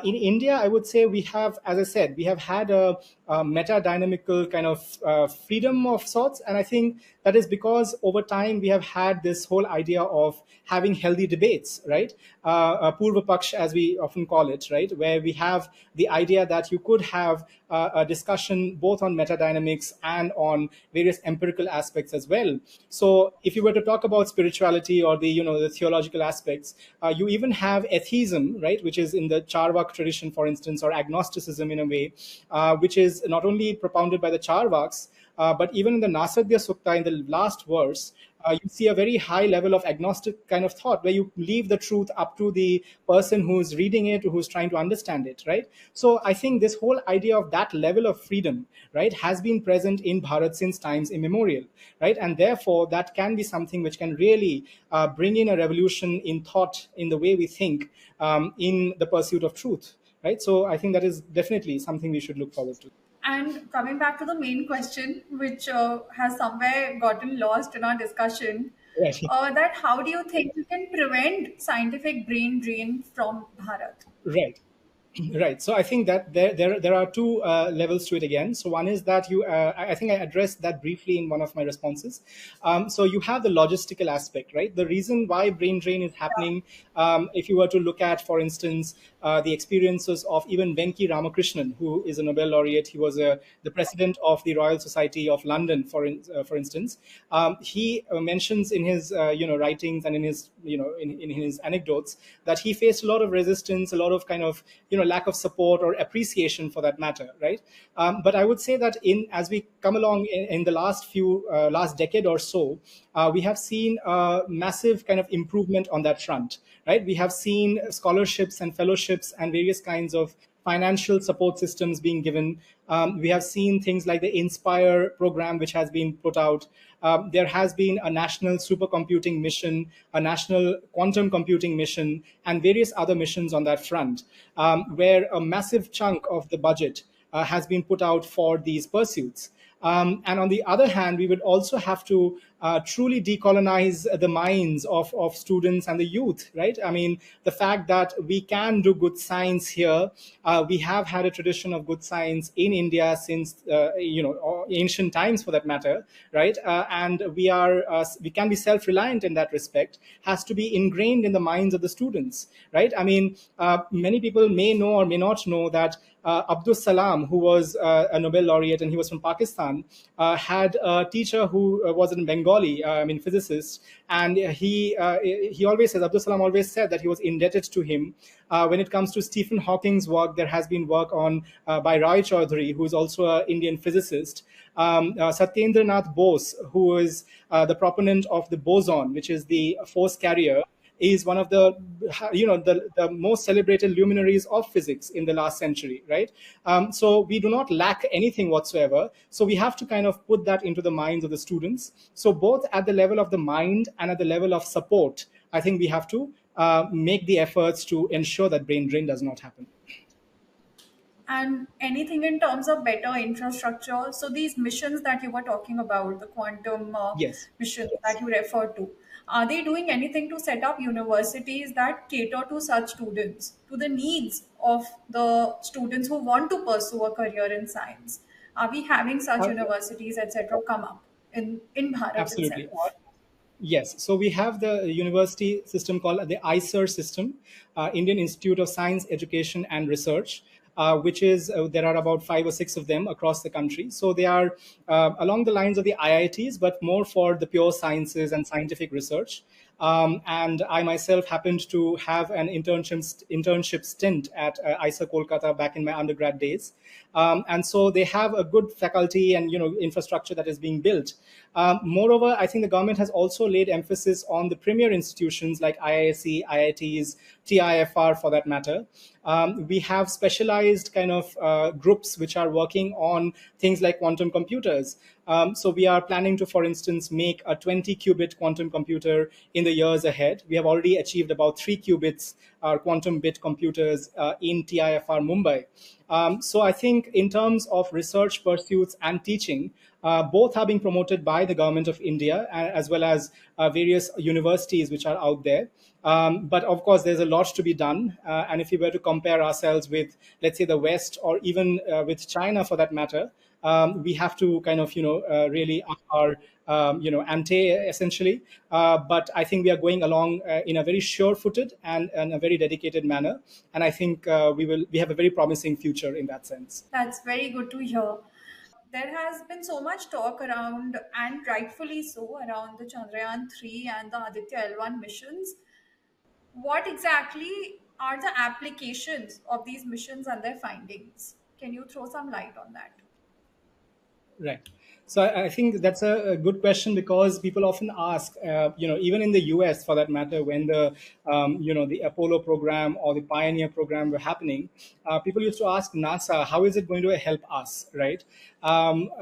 In India, I would say we have, as I said, we have had a meta-dynamical kind of freedom of sorts, and I think that is because over time we have had this whole idea of having healthy debates, right? Purva Paksh, as we often call it, right? Where we have the idea that you could have a discussion both on metadynamics and on various empirical aspects as well. So if you were to talk about spirituality or the theological aspects, you even have atheism, right? Which is in the Charvak tradition, for instance, or agnosticism in a way, which is not only propounded by the Charvaks, but even in the Nasadya Sukta, in the last verse, you see a very high level of agnostic kind of thought, where you leave the truth up to the person who's reading it, who's trying to understand it, right? So I think this whole idea of that level of freedom, right, has been present in Bharat since times immemorial, right? And therefore, that can be something which can really bring in a revolution in thought, in the way we think, in the pursuit of truth, right? So I think that is definitely something we should look forward to. And coming back to the main question, which has somewhere gotten lost in our discussion, Right. that how do you think we can prevent scientific brain drain from Bharat? Right. Right. So I think that there are two levels to it again. So one is that I think I addressed that briefly in one of my responses. So you have the logistical aspect, right? The reason why brain drain is happening, if you were to look at, for instance, the experiences of even Venki Ramakrishnan, who is a Nobel laureate. He was the president of the Royal Society of London, for instance. He mentions in his writings and in his in his anecdotes that he faced a lot of resistance, a lot of kind of lack of support or appreciation, for that matter, right? But I would say that as we come along in the last decade or so, we have seen a massive kind of improvement on that front, right? We have seen scholarships and fellowships and various kinds of financial support systems being given. We have seen things like the Inspire program, which has been put out. There has been a national supercomputing mission, a national quantum computing mission, and various other missions on that front, where a massive chunk of the budget has been put out for these pursuits. And on the other hand, we would also have to truly decolonize the minds of students and the youth, right? I mean, the fact that we can do good science here, we have had a tradition of good science in India since, ancient times for that matter, right? And we can be self-reliant in that respect, has to be ingrained in the minds of the students, right? I mean, many people may know or may not know that Abdul Salam, who was a Nobel laureate and he was from Pakistan, had a teacher who was in Bengali, physicist, and he always says, Abdul Salam always said that he was indebted to him. When it comes to Stephen Hawking's work, there has been work on by Rai Chaudhary, who is also an Indian physicist. Satyendra Nath Bose, who is the proponent of the boson, which is the force carrier, is one of the most celebrated luminaries of physics in the last century, right? So we do not lack anything whatsoever. So we have to kind of put that into the minds of the students. So both at the level of the mind and at the level of support, I think we have to make the efforts to ensure that brain drain does not happen. And anything in terms of better infrastructure. So these missions that you were talking about, the quantum Yes. missions that you refer to, are they doing anything to set up universities that cater to such students, to the needs of the students who want to pursue a career in science? Are we having such Uh, universities, etc., come up in Bharat Absolutely. itself? Yes, so we have the university system called the ISR system, Indian Institute of Science, Education and Research, which is there are about 5 or 6 of them across the country. So they are along the lines of the IITs, but more for the pure sciences and scientific research. And I myself happened to have an internship stint at ISA Kolkata back in my undergrad days, and so they have a good faculty and infrastructure that is being built. Moreover, I think the government has also laid emphasis on the premier institutions like IISc, IITs, TIFR for that matter. We have specialized kind of groups which are working on things like quantum computers. So we are planning to, for instance, make a 20 qubit quantum computer in the years ahead. We have already achieved about 3 qubits quantum bit computers in TIFR Mumbai. So I think in terms of research pursuits and teaching, both are being promoted by the government of India as well as various universities which are out there. But of course, there's a lot to be done. And if we were to compare ourselves with, let's say, the West or even with China for that matter, we have to kind of, really up our, ante essentially. But I think we are going along in a very sure-footed and a very dedicated manner. And I think we have a very promising future in that sense. That's very good to hear. There has been so much talk around, and rightfully so, around the Chandrayaan 3 and the Aditya L1 missions. What exactly are the applications of these missions and their findings? Can you throw some light on that? Right. So I think that's a good question because people often ask, even in the US for that matter, when the Apollo program or the Pioneer program were happening, people used to ask NASA, how is it going to help us, right?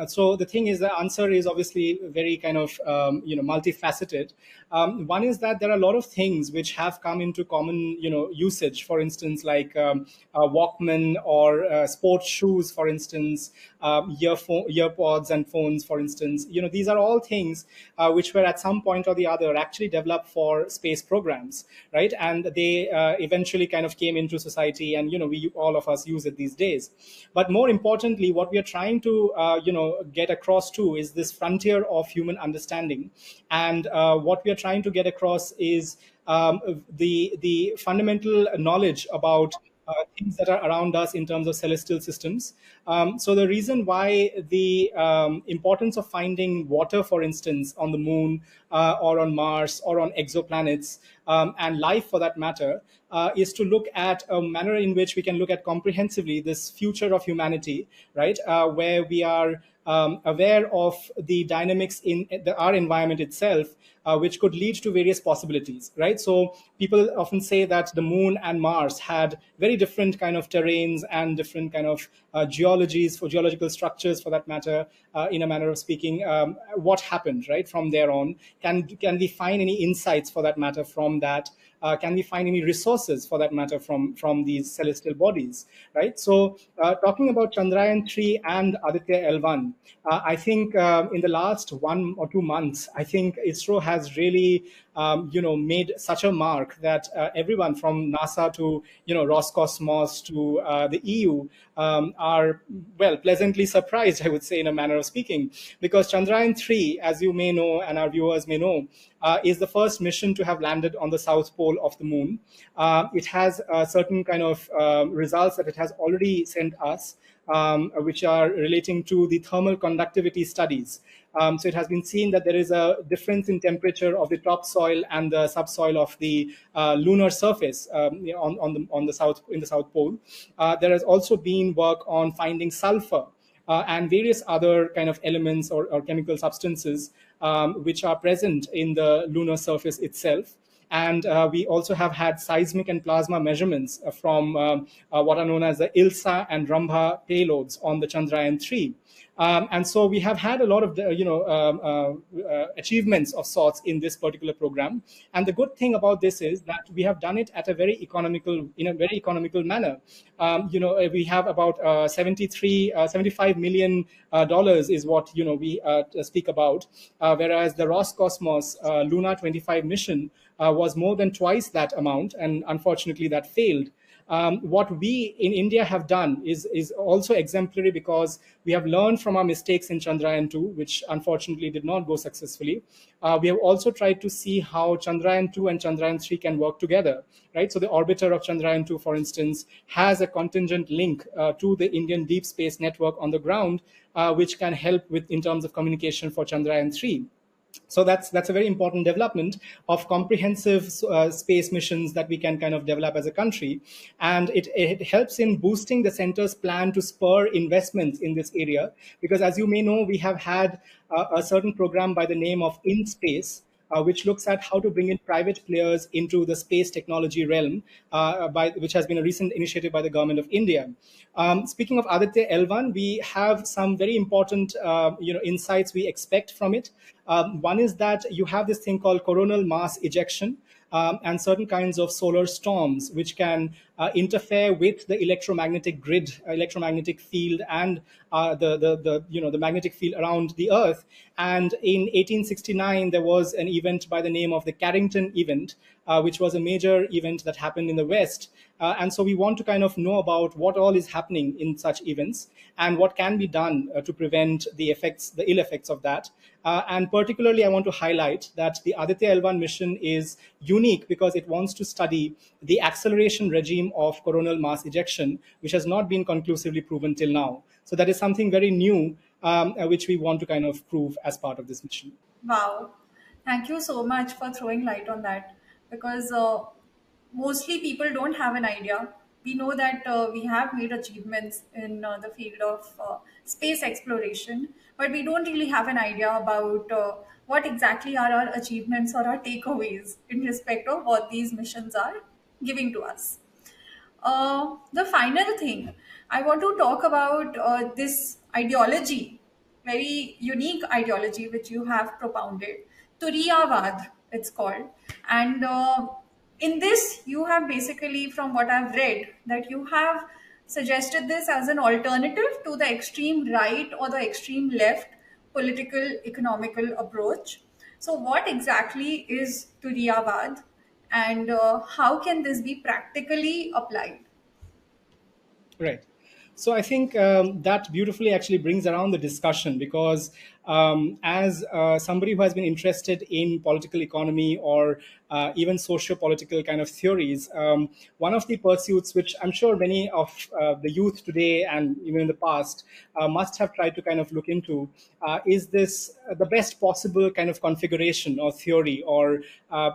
So the thing is, the answer is obviously very kind of, multifaceted. One is that there are a lot of things which have come into common, usage. For instance, like Walkman or sports shoes, for instance, earpods and phones, for instance. These are all things which were at some point or the other actually developed for space programs, right? And they eventually kind of came into society, and we all of us use it these days. But more importantly, what we are trying to get across to is this frontier of human understanding, and what we are trying to get across is the fundamental knowledge about things that are around us in terms of celestial systems. So the reason why the importance of finding water, for instance, on the moon or on Mars or on exoplanets and life for that matter, is to look at a manner in which we can look at comprehensively this future of humanity, right? Where we are aware of the dynamics in our environment itself, which could lead to various possibilities, right? So people often say that the moon and Mars had very different kind of terrains and different kind of geologies, for geological structures for that matter, in a manner of speaking. What happened, right, from there on? Can we find any insights for that matter from that? Can we find any resources for that matter from these celestial bodies, right? So talking about Chandrayaan 3 and Aditya L1, I think in the last 1 or 2 months, I think ISRO has really made such a mark that everyone from NASA to Roscosmos to the EU are, well, pleasantly surprised, I would say, in a manner of speaking, because Chandrayaan 3, as you may know and our viewers may know, is the first mission to have landed on the south pole of the moon. It has certain kind of results that it has already sent us, which are relating to the thermal conductivity studies. So it has been seen that there is a difference in temperature of the topsoil and the subsoil of the lunar surface, on the south, in the south pole. There has also been work on finding sulfur and various other kind of elements or chemical substances, which are present in the lunar surface itself. And we also have had seismic and plasma measurements from what are known as the ILSA and Rambha payloads on the Chandrayaan 3. And so we have had a lot of achievements of sorts in this particular program. And the good thing about this is that we have done it at a very economical, in a very economical manner. We have about 75 million dollars is what we speak about, whereas the Roscosmos Luna 25 mission was more than twice that amount, and unfortunately that failed. What we in India have done is also exemplary, because we have learned from our mistakes in Chandrayaan 2, which unfortunately did not go successfully. We have also tried to see how Chandrayaan 2 and Chandrayaan 3 can work together, right? So the orbiter of Chandrayaan 2, for instance, has a contingent link to the Indian Deep Space Network on the ground, which can help with in terms of communication for Chandrayaan 3. So that's a very important development of comprehensive space missions that we can kind of develop as a country, and it helps in boosting the center's plan to spur investments in this area, because as you may know, we have had a certain program by the name of In Space, which looks at how to bring in private players into the space technology realm, which has been a recent initiative by the government of India. Speaking of Aditya L1, we have some very important insights we expect from it. One is that you have this thing called coronal mass ejection, and certain kinds of solar storms which can interfere with the electromagnetic grid, electromagnetic field, and the magnetic field around the Earth. And in 1869, there was an event by the name of the Carrington event, which was a major event that happened in the West. And so we want to kind of know about what all is happening in such events and what can be done to prevent the effects, the ill effects of that. And particularly, I want to highlight that the Aditya L1 mission is unique because it wants to study the acceleration regime of coronal mass ejection, which has not been conclusively proven till now. So that is something very new, which we want to kind of prove as part of this mission. Wow. Thank you so much for throwing light on that, because mostly people don't have an idea. We know that we have made achievements in the field of space exploration, but we don't really have an idea about what exactly are our achievements or our takeaways in respect of what these missions are giving to us. The final thing I want to talk about, this ideology, very unique ideology which you have propounded, Turiyavad, it's called. And in this, you have basically, from what I've read, that you have suggested this as an alternative to the extreme right or the extreme left political economical approach. So, what exactly is Turiyavad, and how can this be practically applied? Right. So I think that beautifully actually brings around the discussion, because as somebody who has been interested in political economy or even socio-political kind of theories, one of the pursuits which I'm sure many of the youth today and even in the past must have tried to kind of look into is this the best possible kind of configuration or theory or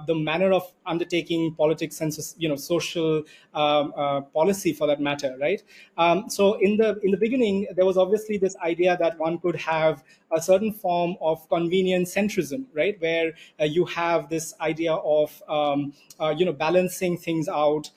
the manner of undertaking politics and social policy for that matter, right? So in the beginning, there was obviously this idea that one could have a certain form of convenient centrism, right, where you have this idea of balancing things out,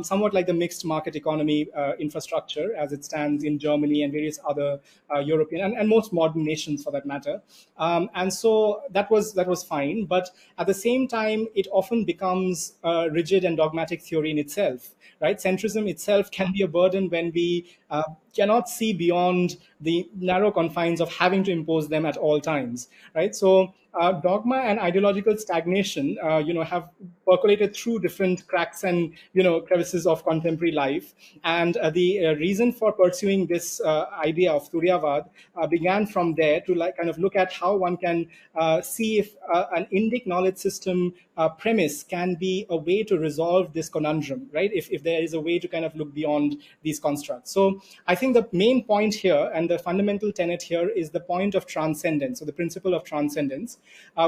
somewhat like the mixed market economy infrastructure as it stands in Germany and various other European and most modern nations for that matter. And so that was fine, but at the same time, it often becomes a rigid and dogmatic theory in itself, right? Centrism itself can be a burden when we cannot see beyond the narrow confines of having to impose them at all times, right? So dogma and ideological stagnation, have percolated through different cracks and crevices of contemporary life. And the reason for pursuing this idea of Turyavad began from there to like kind of look at how one can see if an Indic knowledge system premise can be a way to resolve this conundrum, right? If there is a way to kind of look beyond these constructs. So I think the main point here and the fundamental tenet here is the point of transcendence, or the principle of transcendence,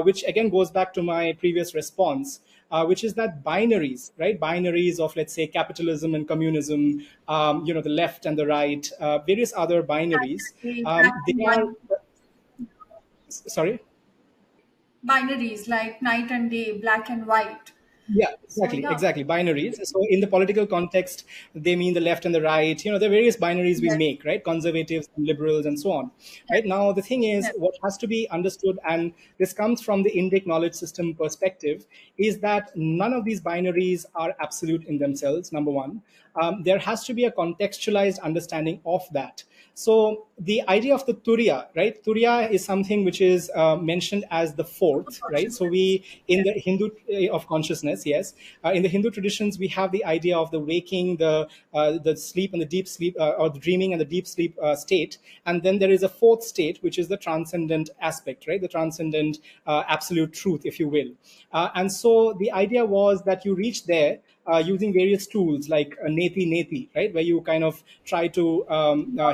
which again goes back to my previous response, which is that binaries, right? Binaries of, let's say, capitalism and communism, the left and the right, various other binaries, Black they and are, white sorry? binaries like night and day, black and white. Yeah, So exactly, yeah, exactly. Binaries. So in the political context, they mean the left and the right. There are various binaries we yes, make, right? Conservatives and liberals and so on. Right yes, now, the thing is, yes. what has to be understood, and this comes from the Indic knowledge system perspective, is that none of these binaries are absolute in themselves. Number one, there has to be a contextualized understanding of that. So the idea of the Turiya, right? Turiya is something which is mentioned as the fourth, right? So we, in Yes, the Hindu of consciousness, yes, in the Hindu traditions, we have the idea of the waking, the sleep and the deep sleep, or the dreaming and the deep sleep state, and then there is a fourth state, which is the transcendent aspect, right? The transcendent absolute truth, if you will. And so the idea was that you reach there using various tools like neti neti, right, where you kind of try to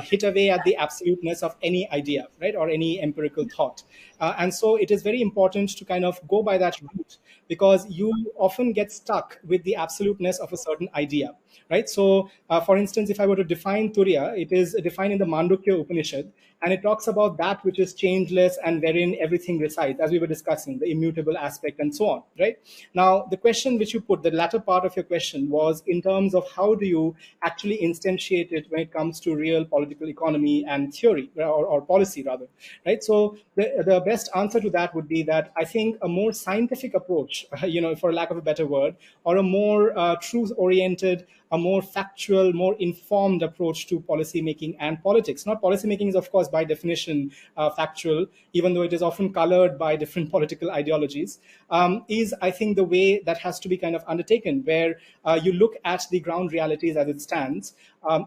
hit away at the absoluteness of any idea, right, or any empirical thought. And so it is very important to kind of go by that route, because you often get stuck with the absoluteness of a certain idea, right? So, for instance, if I were to define Turiya, it is defined in the Mandukya Upanishad, and it talks about that which is changeless and wherein everything resides, as we were discussing, the immutable aspect and so on, right? Now, the question which you put, the latter part of your question, was in terms of how do you actually instantiate it when it comes to real political economy and theory, or policy rather, right? So the best answer to that would be that I think a more scientific approach, for lack of a better word, or a more truth oriented, a more factual, more informed approach to policy making and politics. Not policy making is, of course, by definition factual, even though it is often colored by different political ideologies, is, I think, the way that has to be kind of undertaken, where you look at the ground realities as it stands.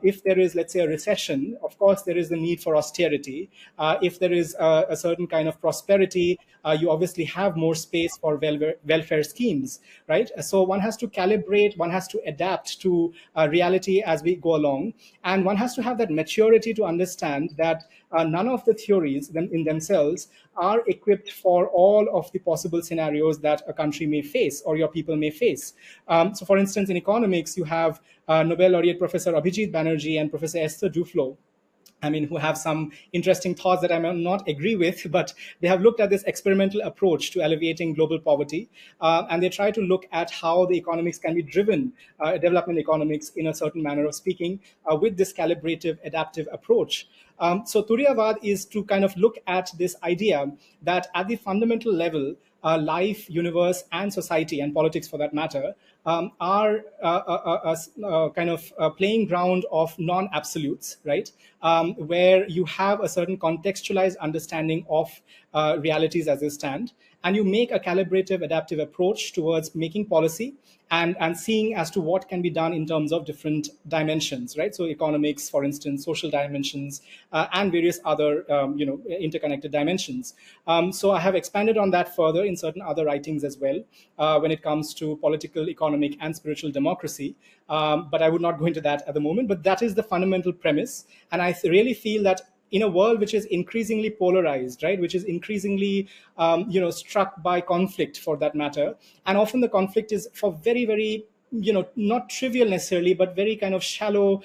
If there is, let's say, a recession, of course, there is the need for austerity. If there is a certain kind of prosperity, you obviously have more space for welfare schemes, right? So one has to calibrate, one has to adapt to reality as we go along, and one has to have that maturity to understand that none of the theories in themselves are equipped for all of the possible scenarios that a country may face or your people may face. So, for instance, in economics, you have Nobel laureate Professor Abhijit Banerjee and Professor Esther Duflo, I mean, who have some interesting thoughts that I may not agree with, but they have looked at this experimental approach to alleviating global poverty. And they try to look at how the economics can be driven, development economics in a certain manner of speaking, with this calibrative, adaptive approach. So Turyavad is to kind of look at this idea that at the fundamental level, life, universe, and society, and politics for that matter, are a kind of playing ground of non-absolutes, right? Where you have a certain contextualized understanding of realities as they stand. and you make a calibrative, adaptive approach towards making policy and seeing as to what can be done in terms of different dimensions, right? So economics, for instance, social dimensions, and various other interconnected dimensions. So I have expanded on that further in certain other writings as well, when it comes to political, economic, and spiritual democracy. But I would not go into that at the moment. But that is the fundamental premise, and I really feel that in a world which is increasingly polarized, right, which is increasingly struck by conflict, for that matter, and often the conflict is for very, very not trivial necessarily, but very kind of shallow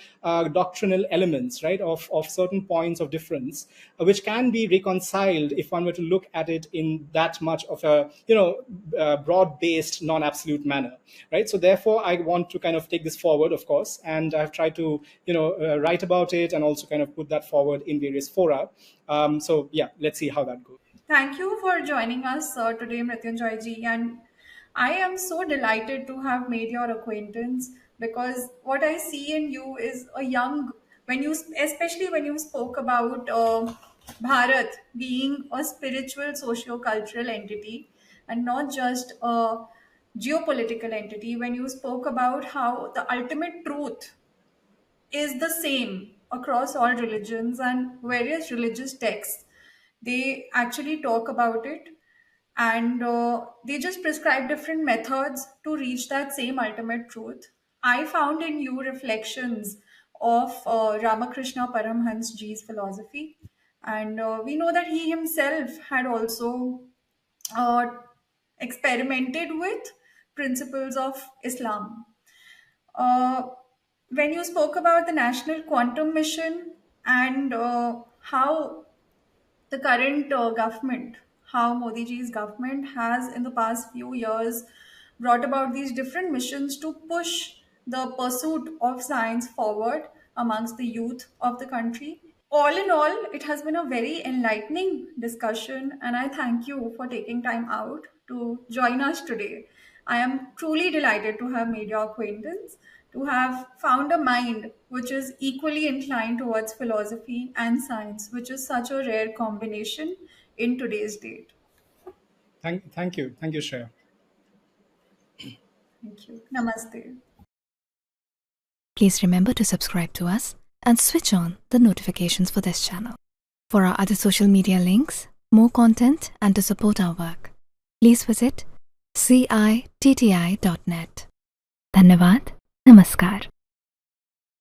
doctrinal elements, right, of certain points of difference, which can be reconciled if one were to look at it in that much of a broad-based, non-absolute manner, right? So therefore, I want to kind of take this forward, of course, and I've tried to write about it and also kind of put that forward in various fora. So yeah, let's see how that goes. Thank you for joining us today, Mrittunjoy ji. And I am so delighted to have made your acquaintance, because what I see in you is a young, especially when you spoke about Bharat being a spiritual, socio-cultural entity and not just a geopolitical entity, when you spoke about how the ultimate truth is the same across all religions and various religious texts. They actually talk about it, and they just prescribe different methods to reach that same ultimate truth. I found in you reflections of Ramakrishna Paramhans ji's philosophy, and we know that he himself had also uh, experimented with principles of Islam. uh, when you spoke about the National Quantum Mission and how the current government, how Modi ji's government has in the past few years brought about these different missions to push the pursuit of science forward amongst the youth of the country. All in all, it has been a very enlightening discussion, and I thank you for taking time out to join us today. I am truly delighted to have made your acquaintance, to have found a mind which is equally inclined towards philosophy and science, which is such a rare combination in today's date. Thank you, Shreya. Thank you. Namaste. Please remember to subscribe to us and switch on the notifications for this channel. For our other social media links, more content, and to support our work, please visit citti.net. Dhanyavad. Namaskar.